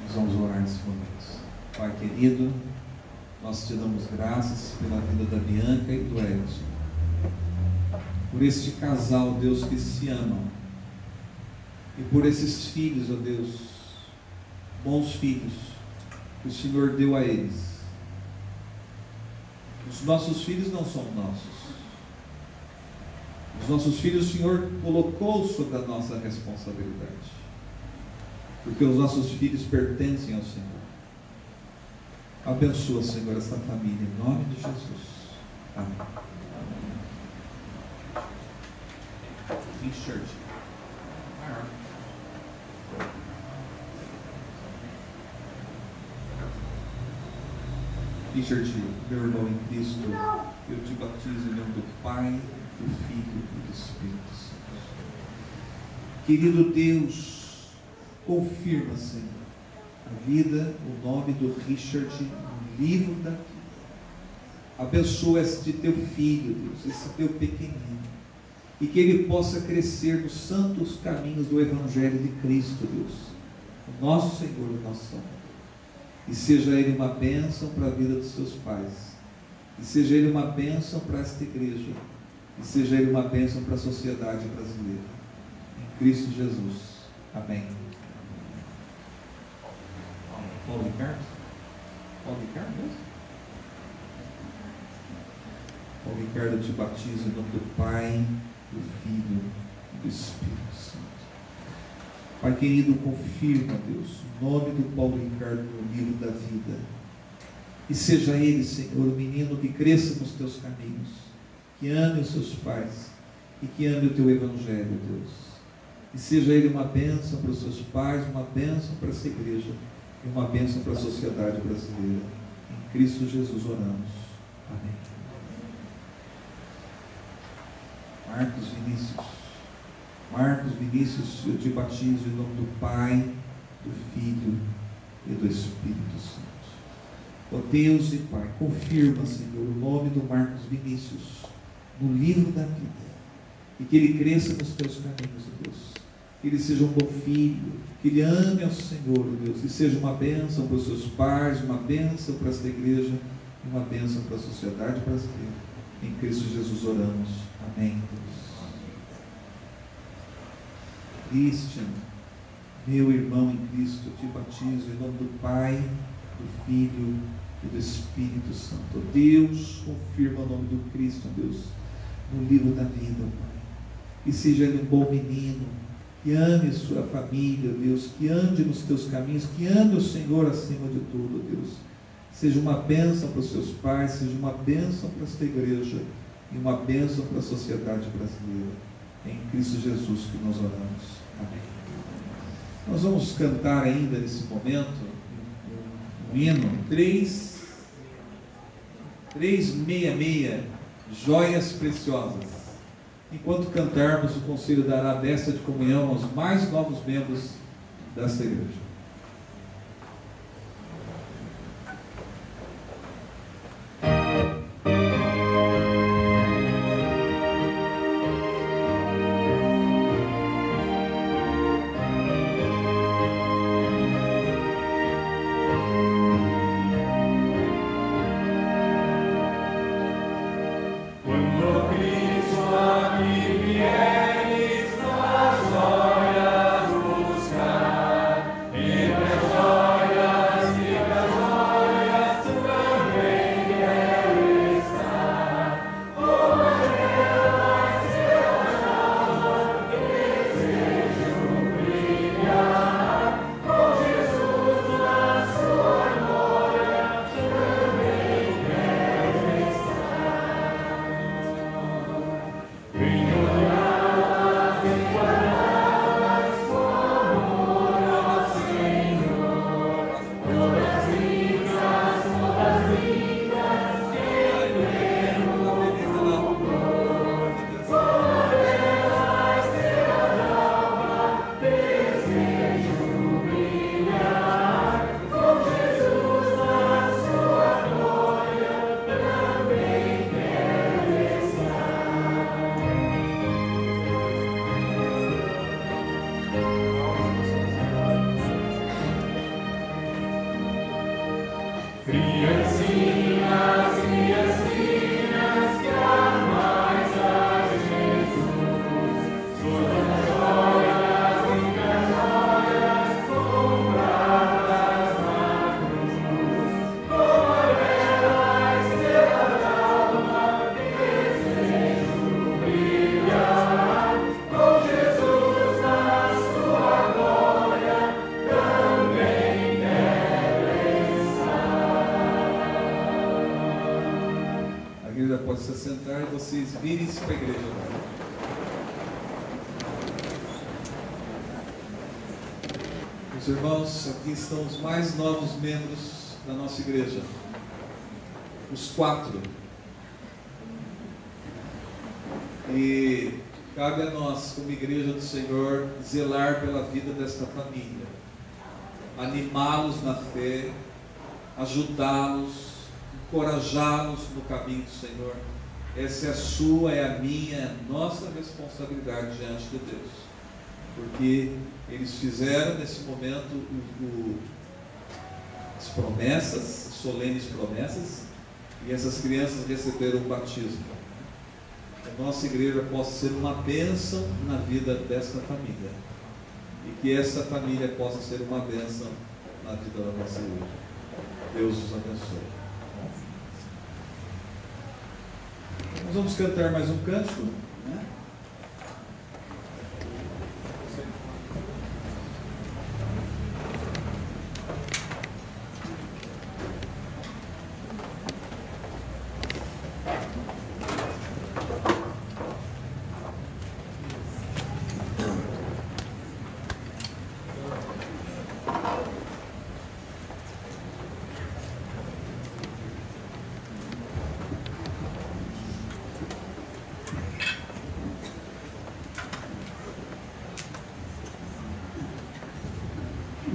Nós vamos orar nesses momentos. Pai querido, nós te damos graças pela vida da Bianca e do Edson, por este casal, Deus, que se amam, e por esses filhos, ó Deus, bons filhos, que o Senhor deu a eles. Os nossos filhos não são nossos. Os nossos filhos o Senhor colocou sobre a nossa responsabilidade, porque os nossos filhos pertencem ao Senhor. Abençoa, Senhor, esta família, em nome de Jesus. Amém. Richard. Richard, meu irmão em Cristo, eu te batizo em nome do Pai, do Filho e do Espírito Santo. Querido Deus, confirma, Senhor, a vida, o nome do Richard no livro da vida. Abençoa este teu filho, Deus, esse teu pequenino, e que ele possa crescer nos santos caminhos do Evangelho de Cristo, Deus, o nosso Senhor, o nosso Salvador. E seja ele uma bênção para a vida dos seus pais, e seja ele uma bênção para esta igreja, e seja ele uma bênção para a sociedade brasileira. Em Cristo Jesus. Amém. Paulo Ricardo? Paulo Ricardo mesmo? Paulo Ricardo, eu te batizo em nome do Pai, do Filho e do Espírito Santo. Pai querido, confirma, Deus, o nome do Paulo Ricardo no livro da vida. E seja ele, Senhor, o menino que cresça nos teus caminhos, que ame os seus pais e que ame o teu Evangelho, Deus. E seja ele uma bênção para os seus pais, uma bênção para essa igreja e uma bênção para a sociedade brasileira. Em Cristo Jesus oramos. Amém. Marcos Vinícius, eu te batizo em nome do Pai, do Filho e do Espírito Santo. Ó Deus e Pai, confirma, Senhor, o nome do Marcos Vinícius no livro da vida, e que ele cresça nos teus caminhos, ó Deus, que ele seja um bom filho, que ele ame ao Senhor, ó Deus, e seja uma bênção para os seus pais, uma bênção para esta igreja e uma bênção para a sociedade brasileira. Em Cristo Jesus oramos. Amém, Deus. Christian, meu irmão em Cristo, eu te batizo em nome do Pai, do Filho e do Espírito Santo. Deus, confirma o nome do Cristo, Deus, no livro da vida, Pai. E seja ele um bom menino, que ame a sua família, Deus, que ande nos teus caminhos, que ame o Senhor acima de tudo, Deus. Seja uma bênção para os seus pais, seja uma bênção para esta igreja e uma bênção para a sociedade brasileira. Em Cristo Jesus que nós oramos. Amém. Nós vamos cantar ainda nesse momento um hino 366, Joias Preciosas. Enquanto cantarmos, o Conselho dará a besta de comunhão aos mais novos membros desta igreja. Vieres nas joias buscar. Pode se sentar e vocês virem-se para a igreja agora. Meus irmãos, aqui estão os mais novos membros da nossa igreja. Os 4. E cabe a nós, como igreja do Senhor, zelar pela vida desta família, animá-los na fé, ajudá-los, encorajá-los no caminho do Senhor. Essa é a sua, é a minha, é a nossa responsabilidade diante de Deus, porque eles fizeram nesse momento as promessas, as solenes promessas, e essas crianças receberam o batismo. Que a nossa igreja possa ser uma bênção na vida desta família, e que essa família possa ser uma bênção na vida da nossa igreja. Deus os abençoe. Nós vamos cantar mais um cântico, né?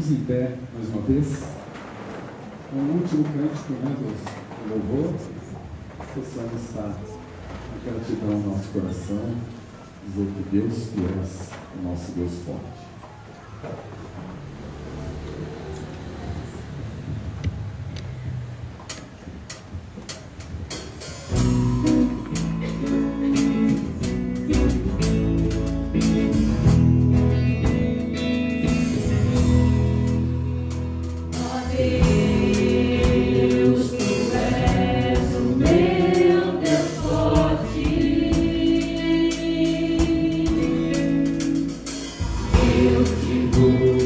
Em pé, mais uma vez. O último cântico, né, do louvor. Possamos estar em gratidão ao nosso coração, dizer que Deus que és o nosso Deus forte. Eu te vou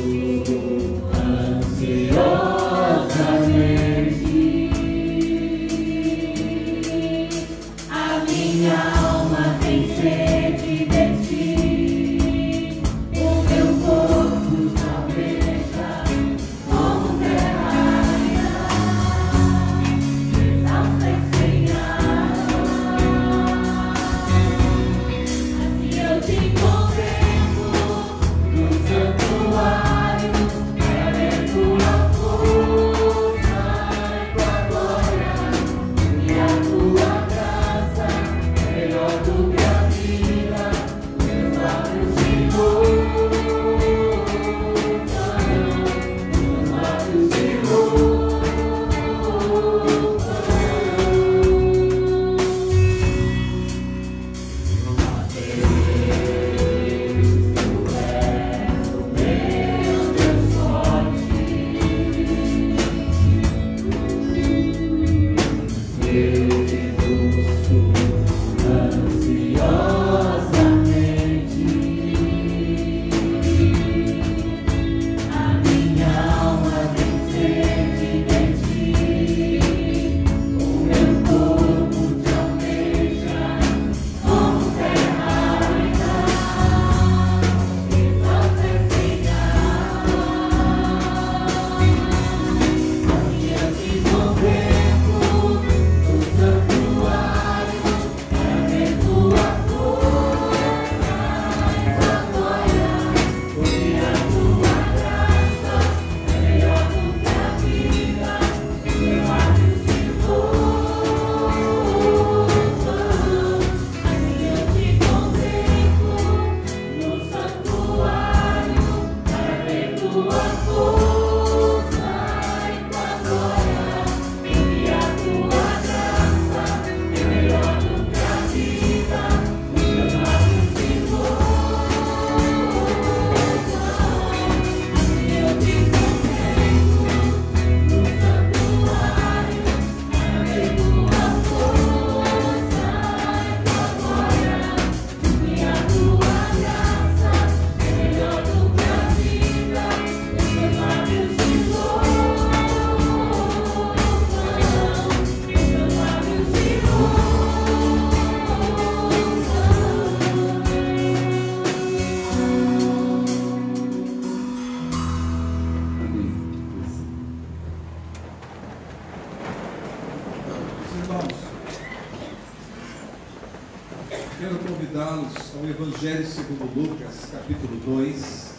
convidá-los ao Evangelho segundo Lucas, capítulo 2.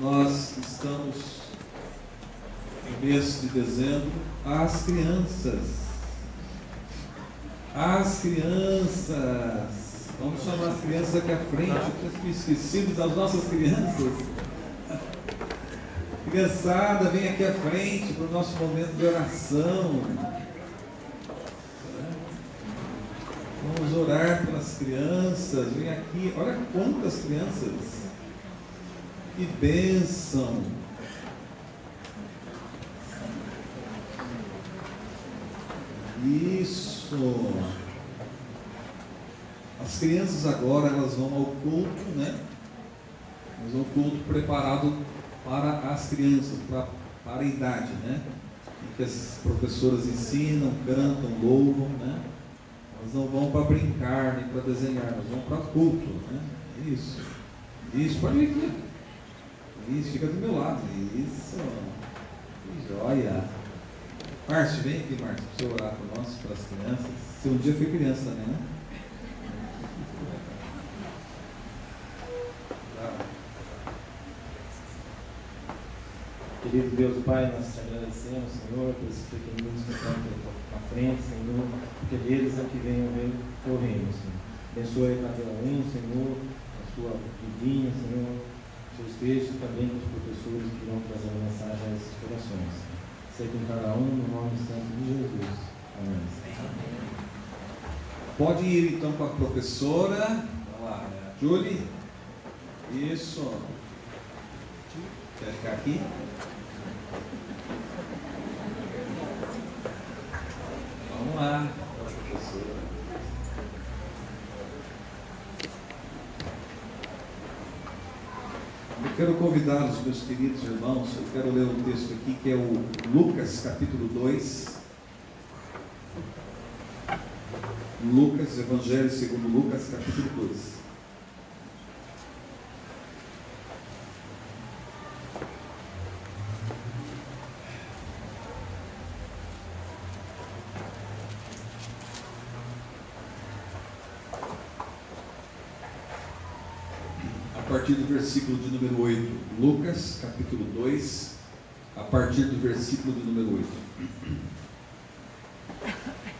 Nós estamos no mês de dezembro. As crianças. Vamos chamar as crianças aqui à frente. Eu tinha esquecido das nossas crianças. Criançada, vem aqui à frente para o nosso momento de oração. Vamos orar pelas crianças. Vem aqui, olha quantas crianças. Que bênção. Isso. As crianças agora, elas vão ao culto, né? Elas vão ao culto preparado para as crianças, para a idade, né? Em que as professoras ensinam, cantam, louvam, né? Elas não vão para brincar, nem para desenhar, elas vão para culto, né? Isso. Isso, pode vir aqui. Isso, fica do meu lado. Isso. Que joia. Márcio, vem aqui, Márcio, para você orar por nós, para as crianças. Você um dia foi criança também, né? Querido Deus Pai, nós te agradecemos, Senhor, por esses pequeninos que estão aqui na frente, Senhor, porque deles é que venham ver o teu reino, Senhor. Abençoe cada um, Senhor, a sua vidinha, Senhor. Que esteja também com os professores que vão trazer a mensagem a esses corações. Seja com cada um, no nome santo de Jesus. Amém. Pode ir então com a professora. Vamos lá, Julie. Isso. Quer ficar aqui? Vamos lá, professora. Eu quero convidar os meus queridos irmãos, eu quero ler um texto aqui que é o Lucas, capítulo 2. Lucas, Evangelho segundo Lucas, capítulo 2. A partir do versículo de número 8, Lucas, capítulo 2, a partir do versículo de número 8.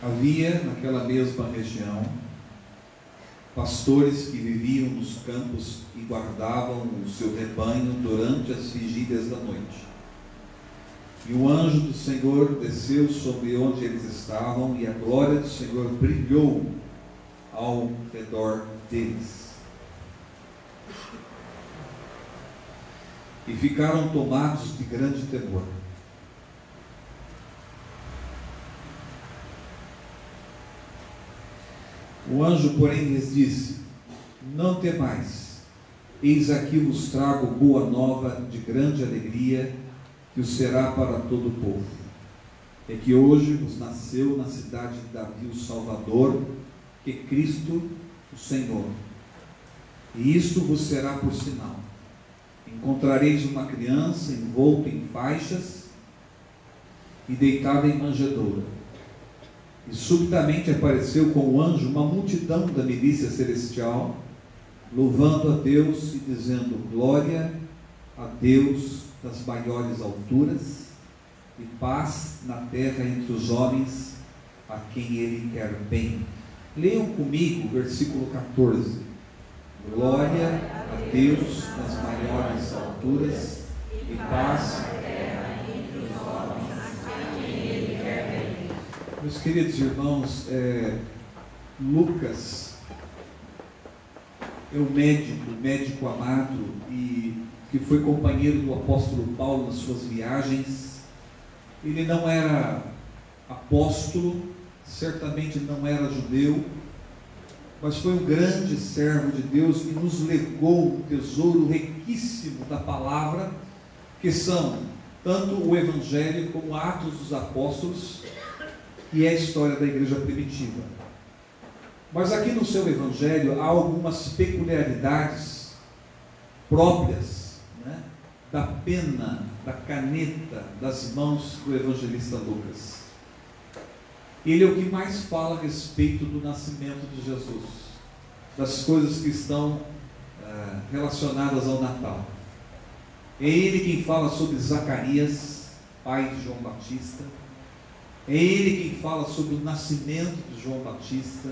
Havia naquela mesma região pastores que viviam nos campos e guardavam o seu rebanho durante as vigílias da noite. E o anjo do Senhor desceu sobre onde eles estavam, e a glória do Senhor brilhou ao redor deles. E ficaram tomados de grande temor. O anjo, porém, lhes disse: não temais, eis aqui vos trago boa nova de grande alegria, que o será para todo o povo. É que hoje vos nasceu na cidade de Davi o Salvador, que é Cristo o Senhor. E isto vos será por sinal: encontrareis uma criança envolta em faixas e deitada em manjedoura. E subitamente apareceu com o anjo uma multidão da milícia celestial, louvando a Deus e dizendo: glória a Deus das maiores alturas, e paz na terra entre os homens a quem Ele quer bem. Leiam comigo o versículo 14. Glória a Deus nas maiores alturas, e paz na terra entre os homens a quem Ele quer bem. Meus queridos irmãos, Lucas é um médico amado, e que foi companheiro do apóstolo Paulo nas suas viagens. Ele não era apóstolo, certamente não era judeu, mas foi um grande servo de Deus que nos legou um tesouro riquíssimo da palavra, que são tanto o Evangelho como Atos dos Apóstolos, que é a história da igreja primitiva. Mas aqui no seu Evangelho há algumas peculiaridades próprias, né, da pena, da caneta, das mãos do evangelista Lucas. Ele é o que mais fala a respeito do nascimento de Jesus. das coisas que estão relacionadas ao Natal. É ele quem fala sobre Zacarias, pai de João Batista. É ele quem fala sobre o nascimento de João Batista.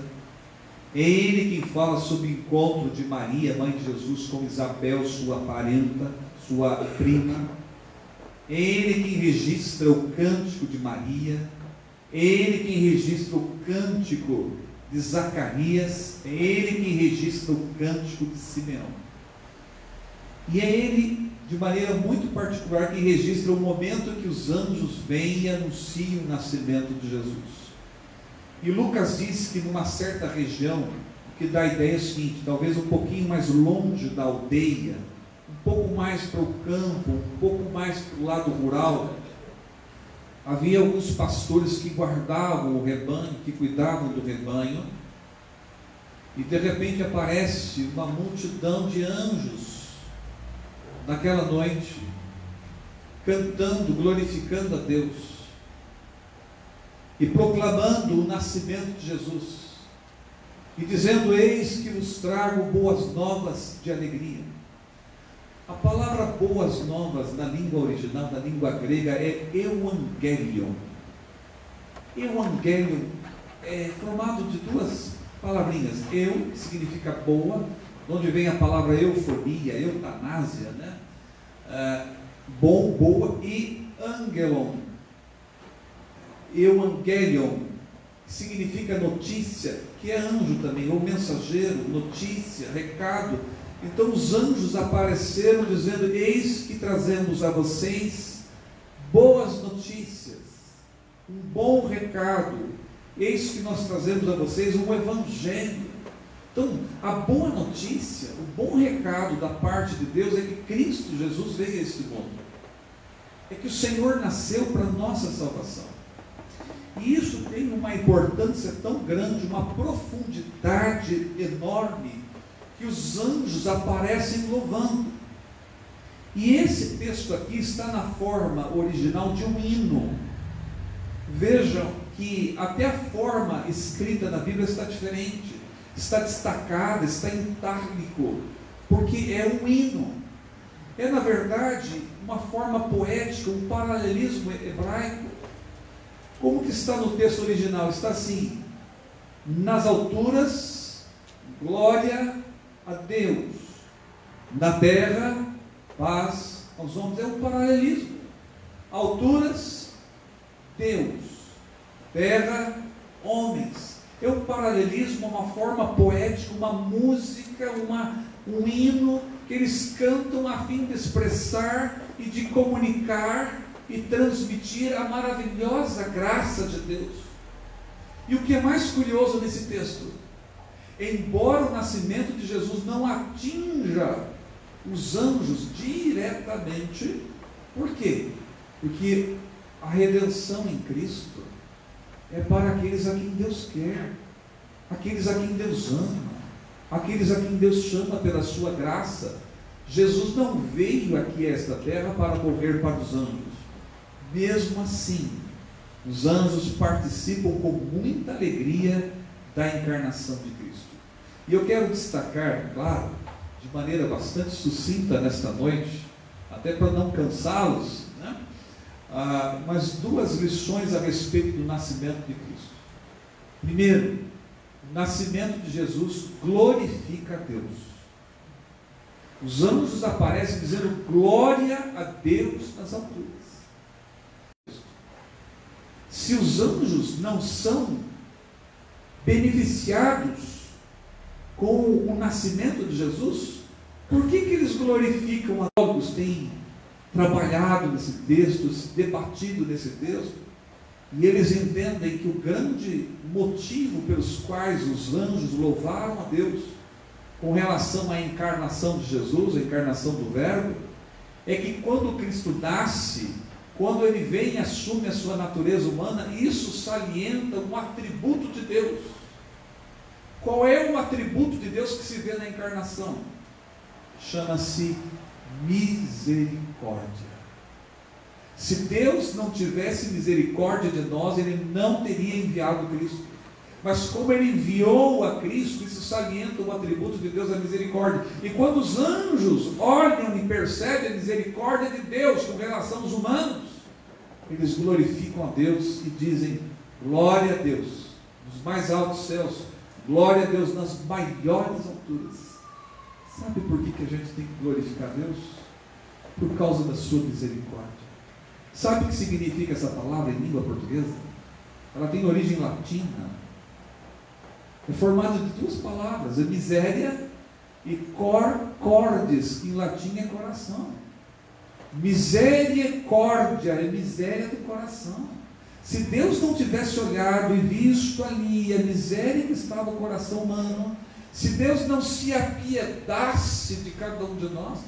É ele quem fala sobre o encontro de Maria, mãe de Jesus, com Isabel, sua parenta, sua prima. É ele quem registra o cântico de Maria. É ele quem registra o cântico de Zacarias. É ele quem registra o cântico de Simeão. E é ele, de maneira muito particular, que registra o momento em que os anjos vêm e anunciam o nascimento de Jesus. E Lucas diz que numa certa região, o que dá a ideia é o seguinte: talvez um pouquinho mais longe da aldeia, um pouco mais para o campo, um pouco mais para o lado rural, havia alguns pastores que guardavam o rebanho, que cuidavam do rebanho, e de repente aparece uma multidão de anjos naquela noite, cantando, glorificando a Deus e proclamando o nascimento de Jesus e dizendo: eis que vos trago boas novas de alegria. A palavra boas novas na língua original, na língua grega, é euangelion. Euangelion é formado de duas palavrinhas: eu, que significa boa, de onde vem a palavra eufonia, eutanásia, né? Bom, boa, e angelon, euangelion, que significa notícia, que é anjo também, ou mensageiro, notícia, recado. Então os anjos apareceram dizendo: eis que trazemos a vocês boas notícias, um bom recado, eis que nós trazemos a vocês um evangelho. Então, a boa notícia, o bom recado da parte de Deus é que Cristo Jesus veio a este mundo. É que o Senhor nasceu para a nossa salvação. E isso tem uma importância tão grande, uma profundidade enorme, que os anjos aparecem louvando. E esse texto aqui está na forma original de um hino. Vejam que até a forma escrita na Bíblia está diferente. Está destacada, está em itálico, porque é um hino. É, na verdade, uma forma poética, um paralelismo hebraico. Como que está no texto original? Está assim: nas alturas, glória a Deus, na terra, paz aos homens. É um paralelismo. Alturas, Deus, terra, homens. É um paralelismo, uma forma poética, uma música, um hino que eles cantam a fim de expressar e de comunicar e transmitir a maravilhosa graça de Deus. E o que é mais curioso nesse texto, embora o nascimento de Jesus não atinja os anjos diretamente, por quê? Porque a redenção em Cristo é para aqueles a quem Deus quer, aqueles a quem Deus ama, aqueles a quem Deus chama pela sua graça. Jesus não veio aqui a esta terra para morrer para os anjos. Mesmo assim, os anjos participam com muita alegria da encarnação de Cristo. E eu quero destacar, claro, de maneira bastante sucinta nesta noite, até para não cansá-los, né? Mas duas lições a respeito do nascimento de Cristo. Primeiro, o nascimento de Jesus glorifica a Deus. Os anjos aparecem dizendo glória a Deus nas alturas. Se os anjos não são beneficiados com o nascimento de Jesus, por que eles glorificam a Deus? Têm trabalhado nesse texto, debatido nesse texto, e eles entendem que o grande motivo pelos quais os anjos louvaram a Deus com relação à encarnação de Jesus, a encarnação do Verbo, é que quando Cristo nasce, quando ele vem e assume a sua natureza humana, isso salienta um atributo de Deus. Qual é o atributo de Deus que se vê na encarnação? Chama-se misericórdia. Se Deus não tivesse misericórdia de nós, Ele não teria enviado Cristo. mas como ele enviou a Cristo, isso salienta o atributo de Deus, a misericórdia. E quando os anjos olham e percebem a misericórdia de Deus com relação aos humanos, eles glorificam a Deus e dizem: glória a Deus nos mais altos céus, glória a Deus nas maiores alturas. Sabe por que a gente tem que glorificar a Deus? Por causa da sua misericórdia. Sabe o que significa essa palavra em língua portuguesa? Ela tem origem latina. É formado de duas palavras, é miséria e cordis, que em latim é coração. Misericórdia é miséria do coração. Se Deus não tivesse olhado e visto ali a miséria que estava no coração humano, se Deus não se apiedasse de cada um de nós,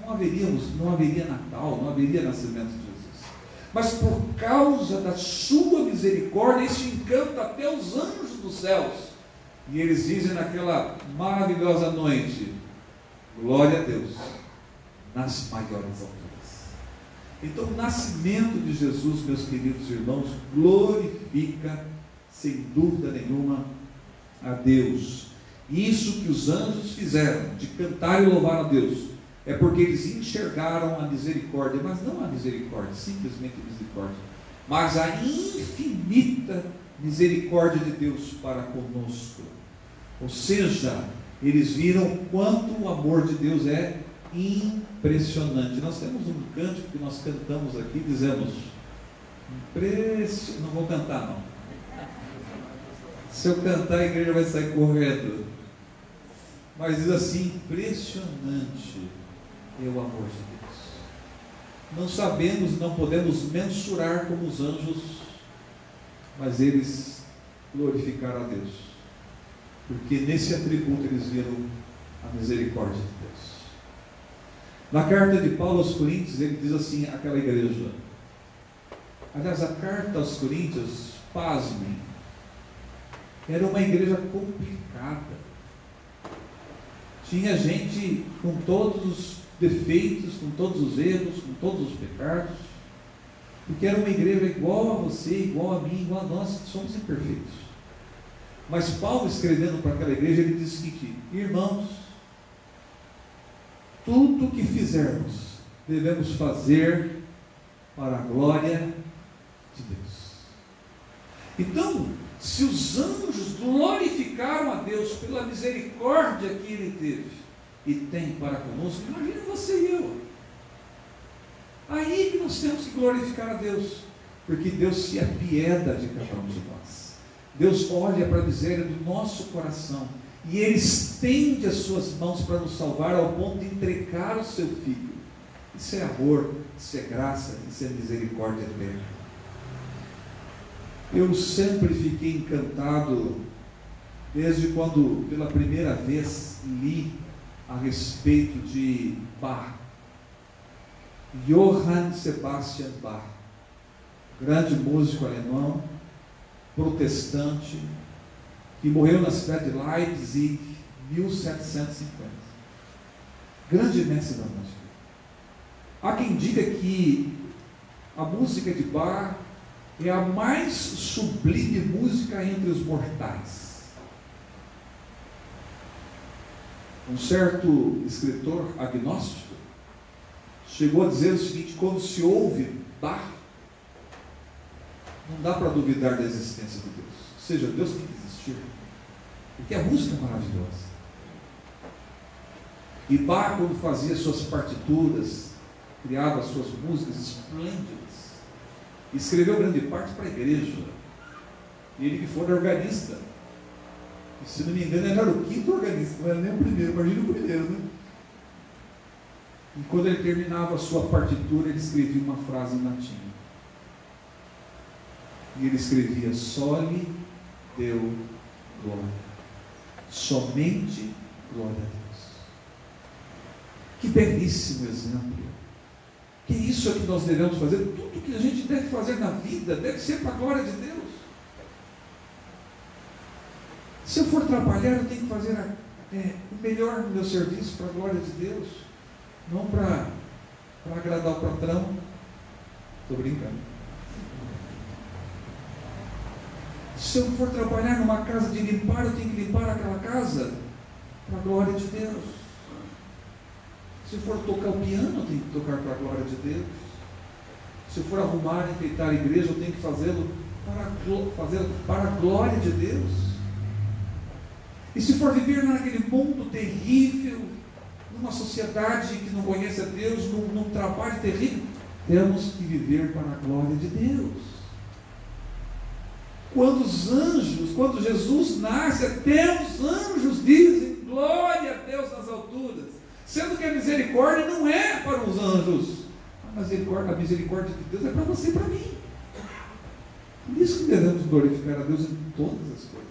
não haveria Natal, não haveria nascimento de Jesus. Mas por causa da sua misericórdia, isso encanta até os anjos dos céus. E eles dizem naquela maravilhosa noite: glória a Deus nas maiores alturas. Então o nascimento de Jesus, meus queridos irmãos, glorifica sem dúvida nenhuma a Deus. Isso que os anjos fizeram, de cantar e louvar a Deus, é porque eles enxergaram a misericórdia, mas não a misericórdia, simplesmente a misericórdia, mas a infinita misericórdia de Deus para conosco. Ou seja, eles viram quanto o amor de Deus é impressionante. Nós temos um cântico que nós cantamos aqui, dizemos, não vou cantar não. Se eu cantar, a igreja vai sair correndo. Mas diz assim: impressionante é o amor de Deus. Não sabemos, não podemos mensurar como os anjos, mas eles glorificaram a Deus, porque nesse atributo eles viram a misericórdia de Deus. Na carta de Paulo aos Coríntios, ele diz assim àquela igreja, aliás, a carta aos Coríntios, pasmem, era uma igreja complicada. Tinha gente com todos os defeitos, com todos os erros, com todos os pecados, porque era uma igreja igual a você, igual a mim, igual a nós, que somos imperfeitos. Mas Paulo, escrevendo para aquela igreja, ele diz o seguinte: irmãos, tudo que fizermos, devemos fazer para a glória de Deus. Então, se os anjos glorificaram a Deus pela misericórdia que Ele teve e tem para conosco, imagina você e eu. Aí que nós temos que glorificar a Deus, porque Deus se apieda de cada um de nós. Deus olha para a miséria do nosso coração e Ele estende as suas mãos para nos salvar ao ponto de entregar o seu Filho. Isso é amor, isso é graça, isso é misericórdia eterna. Eu sempre fiquei encantado, desde quando pela primeira vez li a respeito de Bach, Johann Sebastian Bach, grande músico alemão, protestante, que morreu na cidade de Leipzig em 1750. Grande mestre da música. Há quem diga que a música de Bach é a mais sublime música entre os mortais. Um certo escritor agnóstico chegou a dizer o seguinte: quando se ouve Bach, não dá para duvidar da existência de Deus. Ou seja, Deus tem que existir, porque a música é maravilhosa. E Bach, quando fazia suas partituras, criava suas músicas esplêndidas, escreveu grande parte para a igreja. E ele que foi organista, e, se não me engano, ele era o quinto organista, não era nem o primeiro, imagina o primeiro, né? E quando ele terminava a sua partitura, ele escrevia uma frase em latim. E ele escrevia: soli Deo glória. Somente glória a Deus. Que belíssimo exemplo. Que isso é que nós devemos fazer. Tudo que a gente deve fazer na vida deve ser para a glória de Deus. Se eu for trabalhar, eu tenho que fazer o melhor no meu serviço para a glória de Deus, não para agradar o patrão. Estou brincando. Se eu for trabalhar numa casa de limpar, eu tenho que limpar aquela casa para a glória de Deus. Se eu for tocar o piano, eu tenho que tocar para a glória de Deus. Se eu for arrumar, enfeitar a igreja, eu tenho que fazê-lo para a glória de Deus. E se for viver naquele mundo terrível, numa sociedade que não conhece a Deus, num trabalho terrível, temos que viver para a glória de Deus. Quando Jesus nasce, até os anjos dizem glória a Deus nas alturas, sendo que a misericórdia não é para os anjos, a misericórdia de Deus é para você e para mim. Por isso que devemos glorificar a Deus em todas as coisas.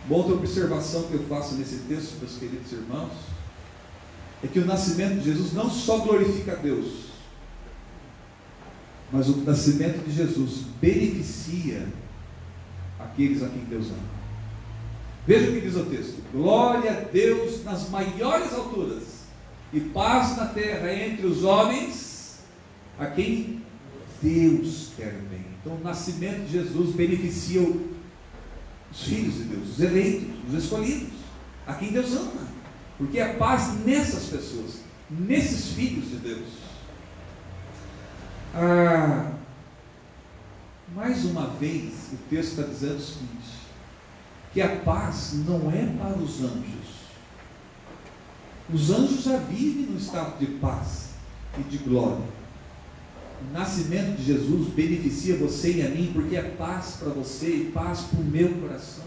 Uma outra observação que eu faço nesse texto, meus queridos irmãos, é que o nascimento de Jesus não só glorifica a Deus, mas o nascimento de Jesus beneficia aqueles a quem Deus ama. Veja o que diz o texto: glória a Deus nas maiores alturas e paz na terra entre os homens a quem Deus quer bem. Então o nascimento de Jesus beneficia os filhos de Deus, os eleitos, os escolhidos, a quem Deus ama, porque é paz nessas pessoas, nesses filhos de Deus. Mais uma vez o texto está dizendo o seguinte, que a paz não é para os anjos. Os anjos já vivem no estado de paz e de glória. O nascimento de Jesus beneficia você e a mim, porque é paz para você e paz para o meu coração,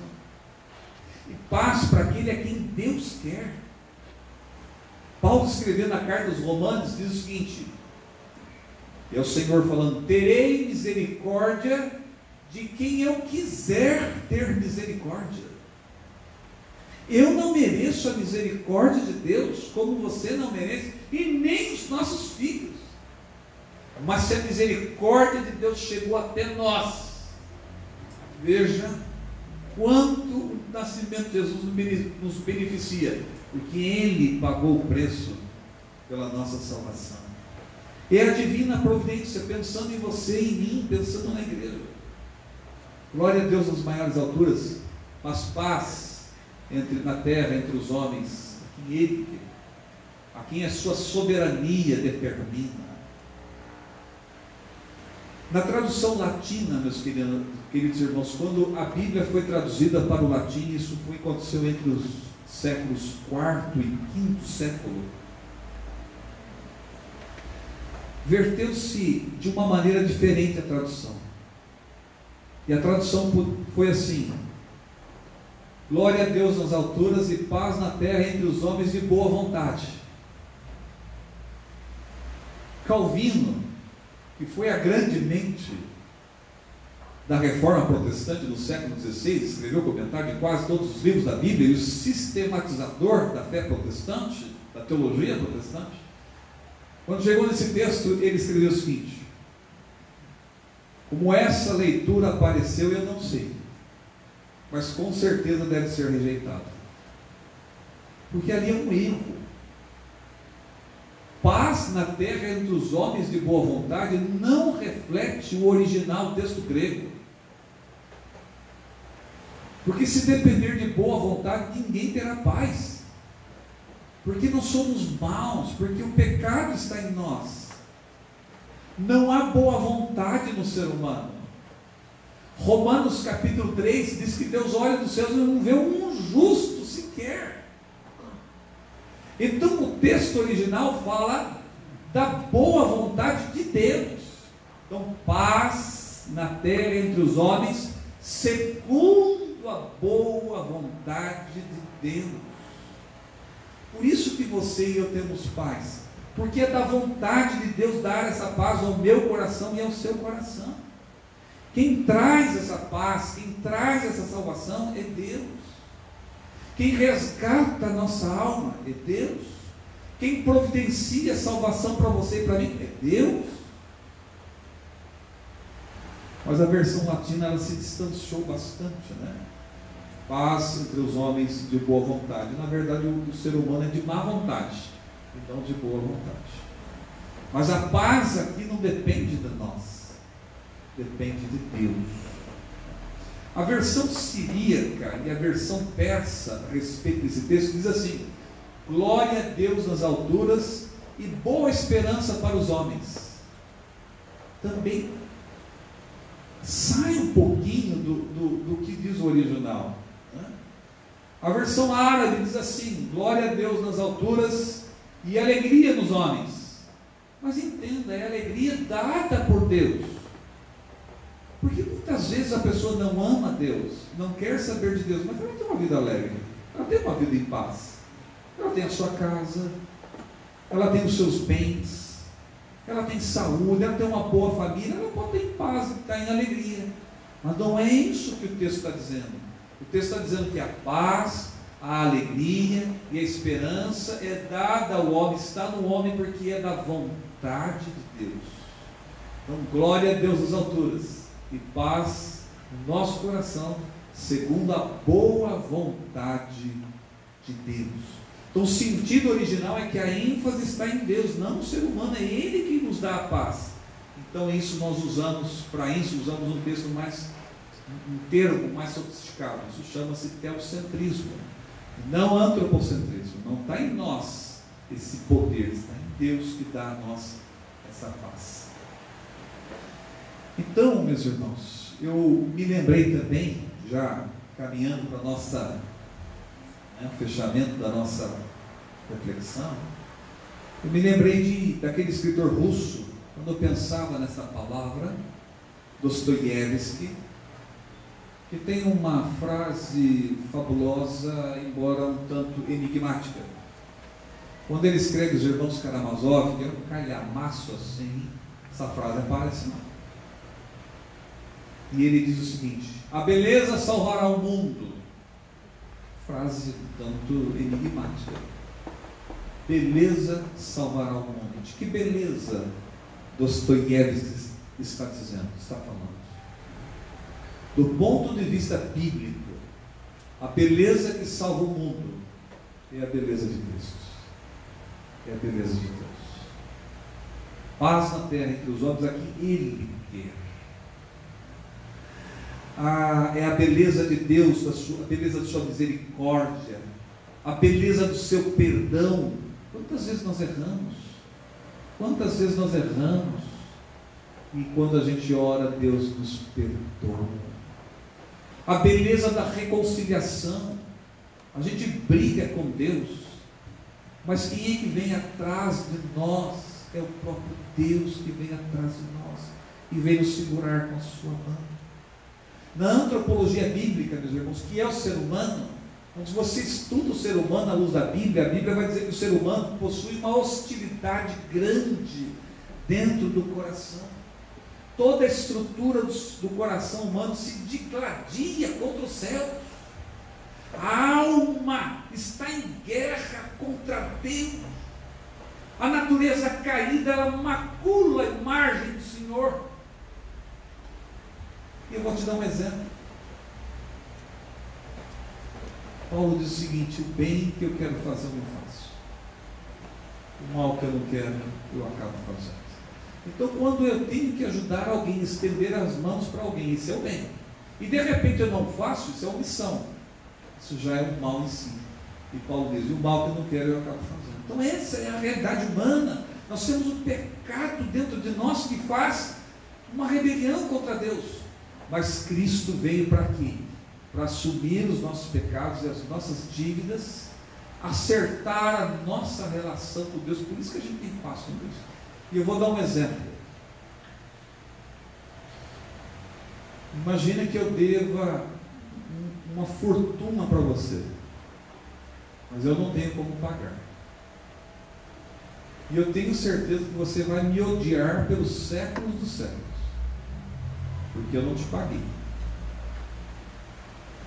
e paz para aquele a quem Deus quer. Paulo, escrevendo na carta aos Romanos, diz o seguinte, é o Senhor falando: terei misericórdia de quem eu quiser ter misericórdia. Eu não mereço a misericórdia de Deus, como você não merece, e nem os nossos filhos. Mas se a misericórdia de Deus chegou até nós, veja quanto o nascimento de Jesus nos beneficia, porque Ele pagou o preço pela nossa salvação. É a divina providência, pensando em você e em mim, pensando na igreja. Glória a Deus nas maiores alturas, mas paz na terra, entre os homens, a quem a sua soberania determina. Na tradução latina, meus queridos irmãos, quando a Bíblia foi traduzida para o latim, isso aconteceu entre os séculos IV e V século, verteu-se de uma maneira diferente a tradução. E a tradução foi assim: glória a Deus nas alturas e paz na terra entre os homens de boa vontade. Calvino, que foi a grande mente da reforma protestante no século XVI, escreveu comentário de quase todos os livros da Bíblia, e o sistematizador da fé protestante, da teologia protestante, quando chegou nesse texto, ele escreveu o seguinte: como essa leitura apareceu, eu não sei, mas com certeza deve ser rejeitada, porque ali é um erro. Paz na terra entre os homens de boa vontade não reflete o original texto grego, porque se depender de boa vontade, ninguém terá paz, porque nós somos maus, porque o pecado está em nós. Não há boa vontade no ser humano. Romanos capítulo 3 diz que Deus olha dos céus e não vê um justo sequer. Então o texto original fala da boa vontade de Deus. Então, paz na terra entre os homens, segundo a boa vontade de Deus. Por isso que você e eu temos paz, porque é da vontade de Deus dar essa paz ao meu coração e ao seu coração. Quem traz essa paz, quem traz essa salvação é Deus. Quem resgata a nossa alma é Deus. Quem providencia a salvação para você e para mim é Deus. Mas a versão latina, ela se distanciou bastante, né? Paz entre os homens de boa vontade. Na verdade, o ser humano é de má vontade, então de boa vontade. Mas a paz aqui não depende de nós. depende de Deus. A versão siríaca e a versão persa a respeito desse texto diz assim: glória a Deus nas alturas e boa esperança para os homens. Também sai um pouquinho do que diz o original, né? A versão árabe diz assim: glória a Deus nas alturas e alegria nos homens. Mas entenda, é alegria dada por Deus. Porque muitas vezes a pessoa não ama Deus, não quer saber de Deus, mas ela tem uma vida alegre, ela tem uma vida em paz, ela tem a sua casa, ela tem os seus bens, ela tem saúde, ela tem uma boa família, ela pode ter em paz, está em alegria. Mas não é isso que o texto está dizendo. O texto está dizendo que a paz, a alegria e a esperança é dada ao homem, está no homem, porque é da vontade de Deus. Então, glória a Deus nas alturas e paz no nosso coração, segundo a boa vontade de Deus. Então, o sentido original é que a ênfase está em Deus, não no ser humano, é Ele que nos dá a paz. Então, isso nós usamos, para isso, usamos um texto mais, um termo mais sofisticado, isso chama-se teocentrismo, não antropocentrismo. Não está em nós esse poder, está em Deus que dá a nós essa paz. Então, meus irmãos, eu me lembrei também, já caminhando para nossa o fechamento da nossa reflexão, eu me lembrei daquele escritor russo, quando eu pensava nessa palavra, Dostoiévski, que tem uma frase fabulosa, embora um tanto enigmática. Quando ele escreve Os Irmãos Karamazov, que é um calhamaço assim, essa frase aparece não. E ele diz o seguinte: a beleza salvará o mundo. Frase tanto enigmática. Beleza salvará o mundo. De que beleza Dostoiévski está dizendo, está falando? Do ponto de vista bíblico, a beleza que salva o mundo é a beleza de Cristo, é a beleza de Deus. Paz na terra entre os homens, aqui Ele quer. É a beleza de Deus, a beleza de sua misericórdia, a beleza do seu perdão. Quantas vezes nós erramos? Quantas vezes nós erramos? E quando a gente ora, Deus nos perdoa. A beleza da reconciliação. A gente briga com Deus, mas quem é que vem atrás de nós? É o próprio Deus que vem atrás de nós e vem nos segurar com a sua mão. Na antropologia bíblica, meus irmãos, que é o ser humano, quando você estuda o ser humano à luz da Bíblia, a Bíblia vai dizer que o ser humano possui uma hostilidade grande dentro do coração. Toda a estrutura do coração humano se digladia contra o céu. A alma está em guerra contra Deus. A natureza caída, ela macula a imagem do Senhor. E eu vou te dar um exemplo. Paulo diz o seguinte: o bem que eu quero fazer eu não faço, o mal que eu não quero eu acabo fazendo. Então, quando eu tenho que ajudar alguém, estender as mãos para alguém, isso é o bem, e de repente eu não faço, isso é omissão, isso já é um mal em si. E Paulo diz: o mal que eu não quero eu acabo fazendo. Então essa é a realidade humana. Nós temos um pecado dentro de nós que faz uma rebelião contra Deus. Mas Cristo veio para quê? Para assumir os nossos pecados e as nossas dívidas, acertar a nossa relação com Deus. Por isso que a gente tem paz com Deus. E eu vou dar um exemplo. Imagina que eu deva uma fortuna para você, mas eu não tenho como pagar. E eu tenho certeza que você vai me odiar pelos séculos dos séculos, porque eu não te paguei.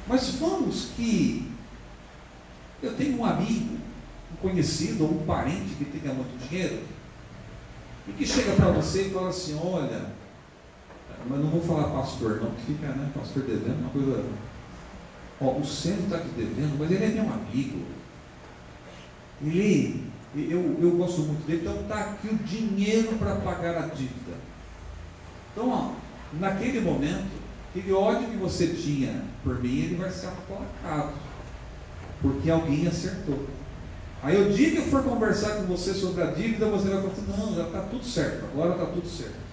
Mas vamos que eu tenho um amigo, um conhecido ou um parente que tenha muito dinheiro e que chega para você e fala assim: olha, mas não vou falar pastor não, que fica, né, pastor devendo uma coisa. Ó, o centro está te devendo, mas ele é meu amigo, eu gosto muito dele, então está aqui o dinheiro para pagar a dívida. Então, ó, naquele momento, aquele ódio que você tinha por mim, ele vai ser aplacado, porque alguém acertou. Aí o dia que eu for conversar com você sobre a dívida, você vai falar assim, não, já está tudo certo, agora está tudo certo.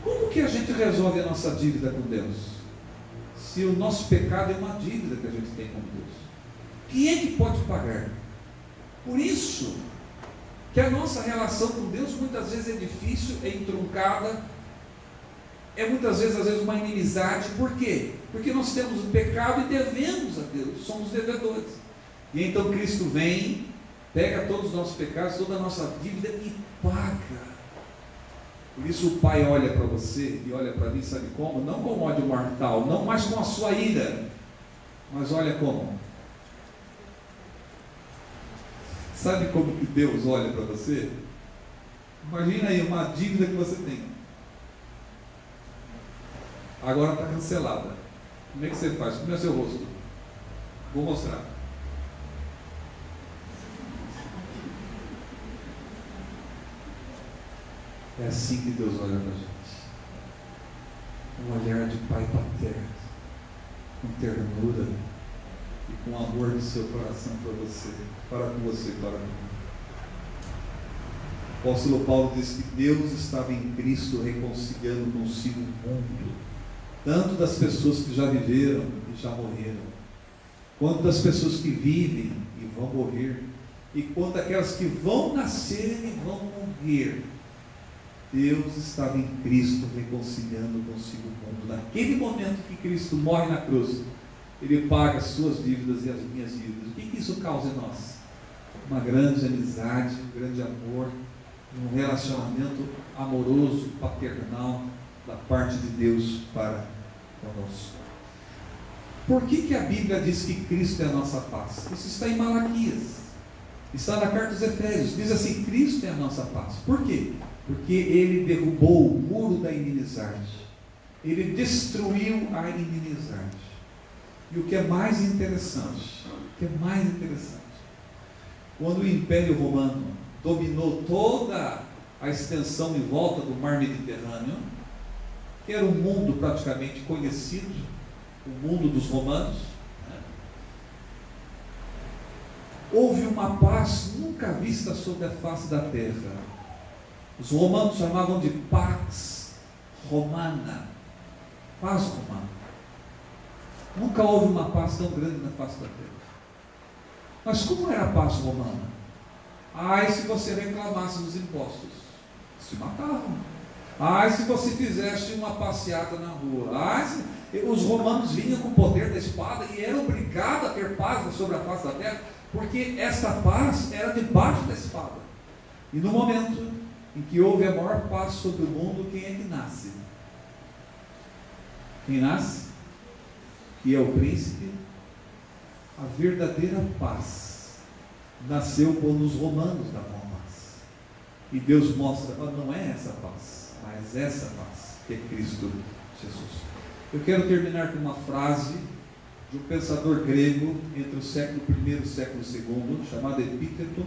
Como que a gente resolve a nossa dívida com Deus? Se o nosso pecado é uma dívida que a gente tem com Deus, quem é que pode pagar? Por isso que a nossa relação com Deus muitas vezes é difícil, é entroncada, é muitas vezes, às vezes, uma inimizade. Por quê? Porque nós temos o pecado e devemos a Deus, somos devedores. E então Cristo vem, pega todos os nossos pecados, toda a nossa dívida e paga. Por isso o Pai olha para você e olha para mim, sabe como? Não com ódio mortal, não mais com a sua ira, mas olha como? Sabe como que Deus olha para você? Imagina aí uma dívida que você tem. Agora está cancelada. Como é que você faz? Como é o seu rosto? Vou mostrar. É assim que Deus olha para a gente. Um olhar de pai paterno, com ternura e com amor do seu coração para você, para com você, para mim. O apóstolo Paulo diz que Deus estava em Cristo reconciliando consigo o mundo, tanto das pessoas que já viveram e já morreram, quanto das pessoas que vivem e vão morrer, e quanto aquelas que vão nascer e vão morrer. Deus estava em Cristo reconciliando consigo o mundo. Naquele momento que Cristo morre na cruz, Ele paga as suas dívidas e as minhas dívidas. O que isso causa em nós? Uma grande amizade, um grande amor, um relacionamento amoroso, paternal, da parte de Deus para conosco. Por que a Bíblia diz que Cristo é a nossa paz? Isso está em Malaquias, está na carta dos Efésios, diz assim, Cristo é a nossa paz. Por quê? Porque Ele derrubou o muro da inimizade, Ele destruiu a inimizade. E o que é mais interessante, quando o Império Romano dominou toda a extensão em volta do mar Mediterrâneo, que era um mundo praticamente conhecido, o mundo dos romanos, houve uma paz nunca vista sobre a face da terra. Os romanos chamavam de Pax Romana, paz romana. Nunca houve uma paz tão grande na face da terra. Mas como era a paz romana? Ai, se você reclamasse dos impostos, se matavam. Ai, se você fizesse uma passeata na rua. Ai, os romanos vinham com o poder da espada e eram obrigados a ter paz sobre a face da terra, porque essa paz era debaixo da espada. E no momento em que houve a maior paz sobre o mundo, quem é que nasce? Quem nasce? Que é o príncipe. A verdadeira paz nasceu quando os romanos davam a paz. E Deus mostra, não é essa paz, mas essa paz que é Cristo Jesus. Eu quero terminar com uma frase de um pensador grego entre o século I e o século II, chamado Epíteto,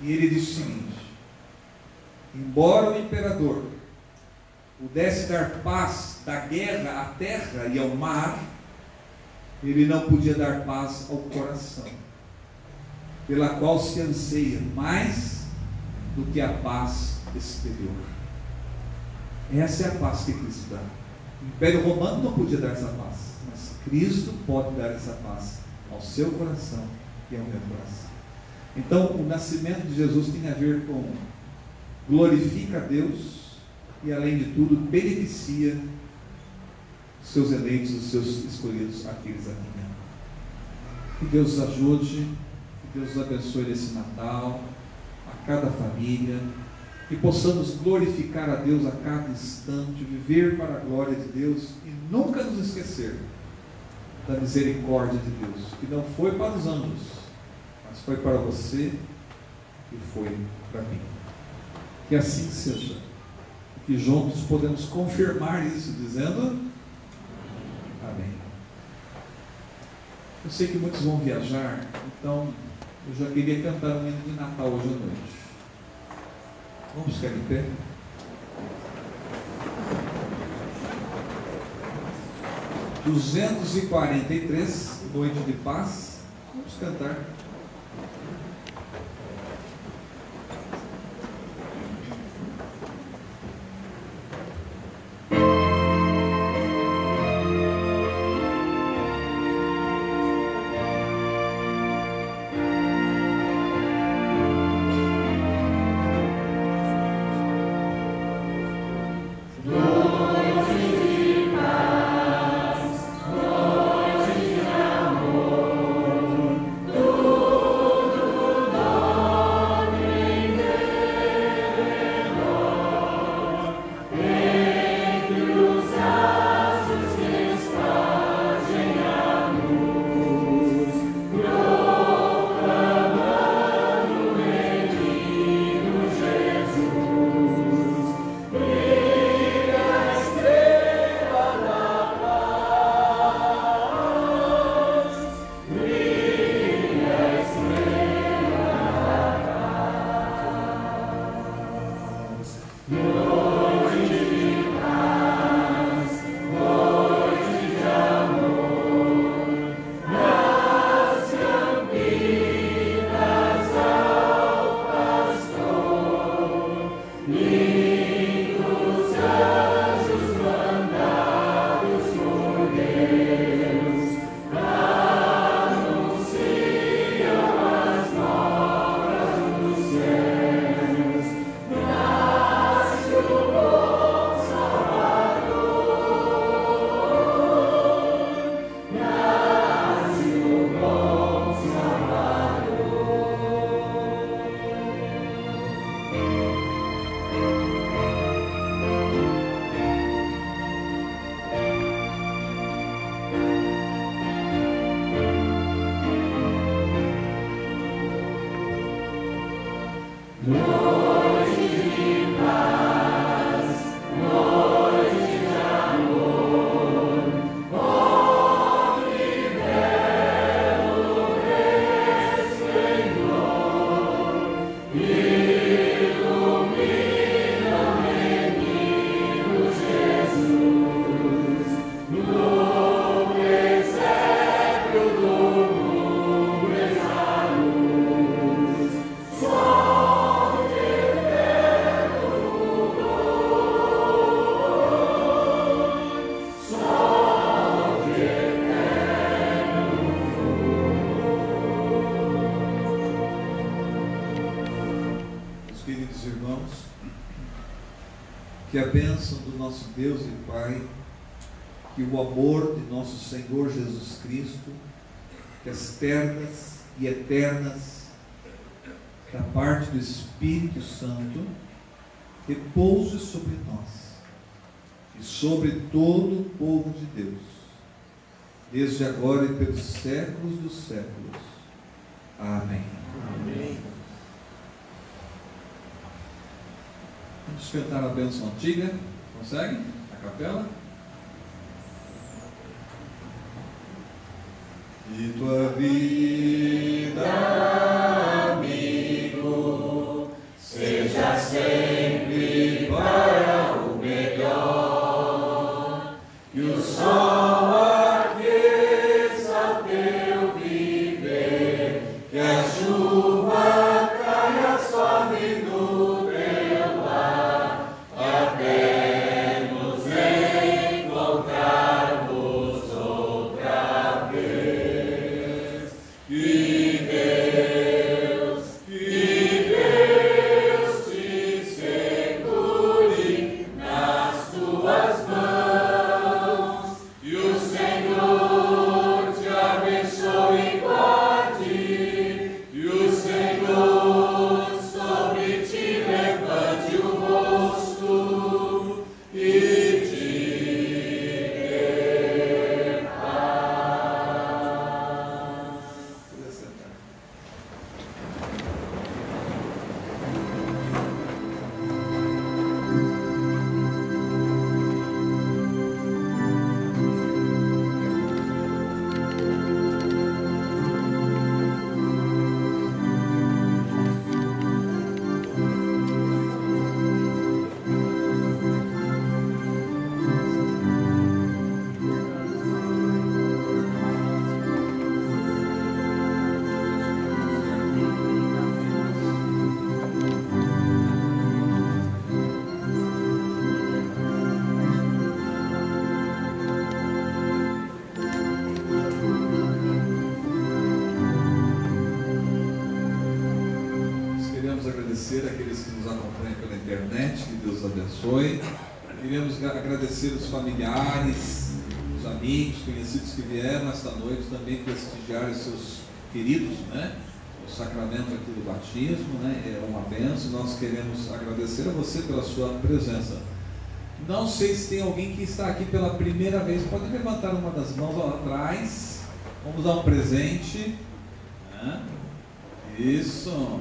e ele diz o seguinte: embora o imperador pudesse dar paz da guerra à terra e ao mar, ele não podia dar paz ao coração, pela qual se anseia mais do que a paz exterior. Essa é a paz que Cristo dá. O Império Romano não podia dar essa paz, mas Cristo pode dar essa paz ao seu coração e ao meu coração. Então, o nascimento de Jesus tem a ver com glorifica a Deus e, além de tudo, beneficia os seus eleitos, os seus escolhidos, aqueles a quem ama. Que Deus os ajude, que Deus os abençoe nesse Natal, a cada família, que possamos glorificar a Deus a cada instante, viver para a glória de Deus e nunca nos esquecer da misericórdia de Deus, que não foi para os anjos, mas foi para você e foi para mim. Que assim seja, que juntos podemos confirmar isso, dizendo amém. Eu sei que muitos vão viajar, então eu já queria cantar um hino de Natal hoje à noite. Vamos ficar em pé? 243, Noite de Paz. Vamos cantar. Que a bênção do nosso Deus e Pai, que o amor de nosso Senhor Jesus Cristo, que as ternas e eternas da parte do Espírito Santo repouse sobre nós e sobre todo o povo de Deus, desde agora e pelos séculos dos séculos. Amém. Amém. Vamos cantar a bênção antiga. Consegue? A capela? E tua vida, amigo, seja sempre para o melhor, que o sol aqueça o teu viver, que a chuva caia suave no teu lar, até nos encontrarmos outra vez. Que Deus te Deus os abençoe. Queremos agradecer os familiares, os amigos, conhecidos que vieram esta noite também prestigiar os seus queridos, né? O sacramento aqui do batismo, né? É uma bênção. Nós queremos agradecer a você pela sua presença. Não sei se tem alguém que está aqui pela primeira vez. Pode levantar uma das mãos lá atrás. Vamos dar um presente, né? Isso.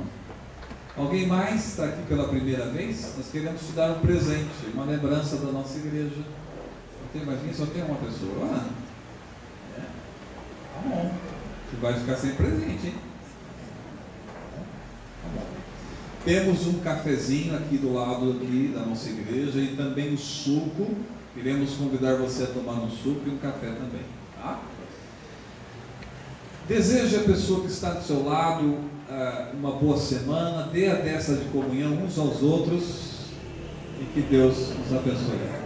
Alguém mais está aqui pela primeira vez? Nós queremos te dar um presente, uma lembrança da nossa igreja. Não tem mais ninguém, só tem uma pessoa. É. Tá bom. Você vai ficar sem presente, hein? Tá bom. Temos um cafezinho aqui do lado aqui da nossa igreja e também o suco. Queremos convidar você a tomar um suco e um café também, tá? Deseje a pessoa que está do seu lado uma boa semana, dê a dessa de comunhão uns aos outros e que Deus nos abençoe.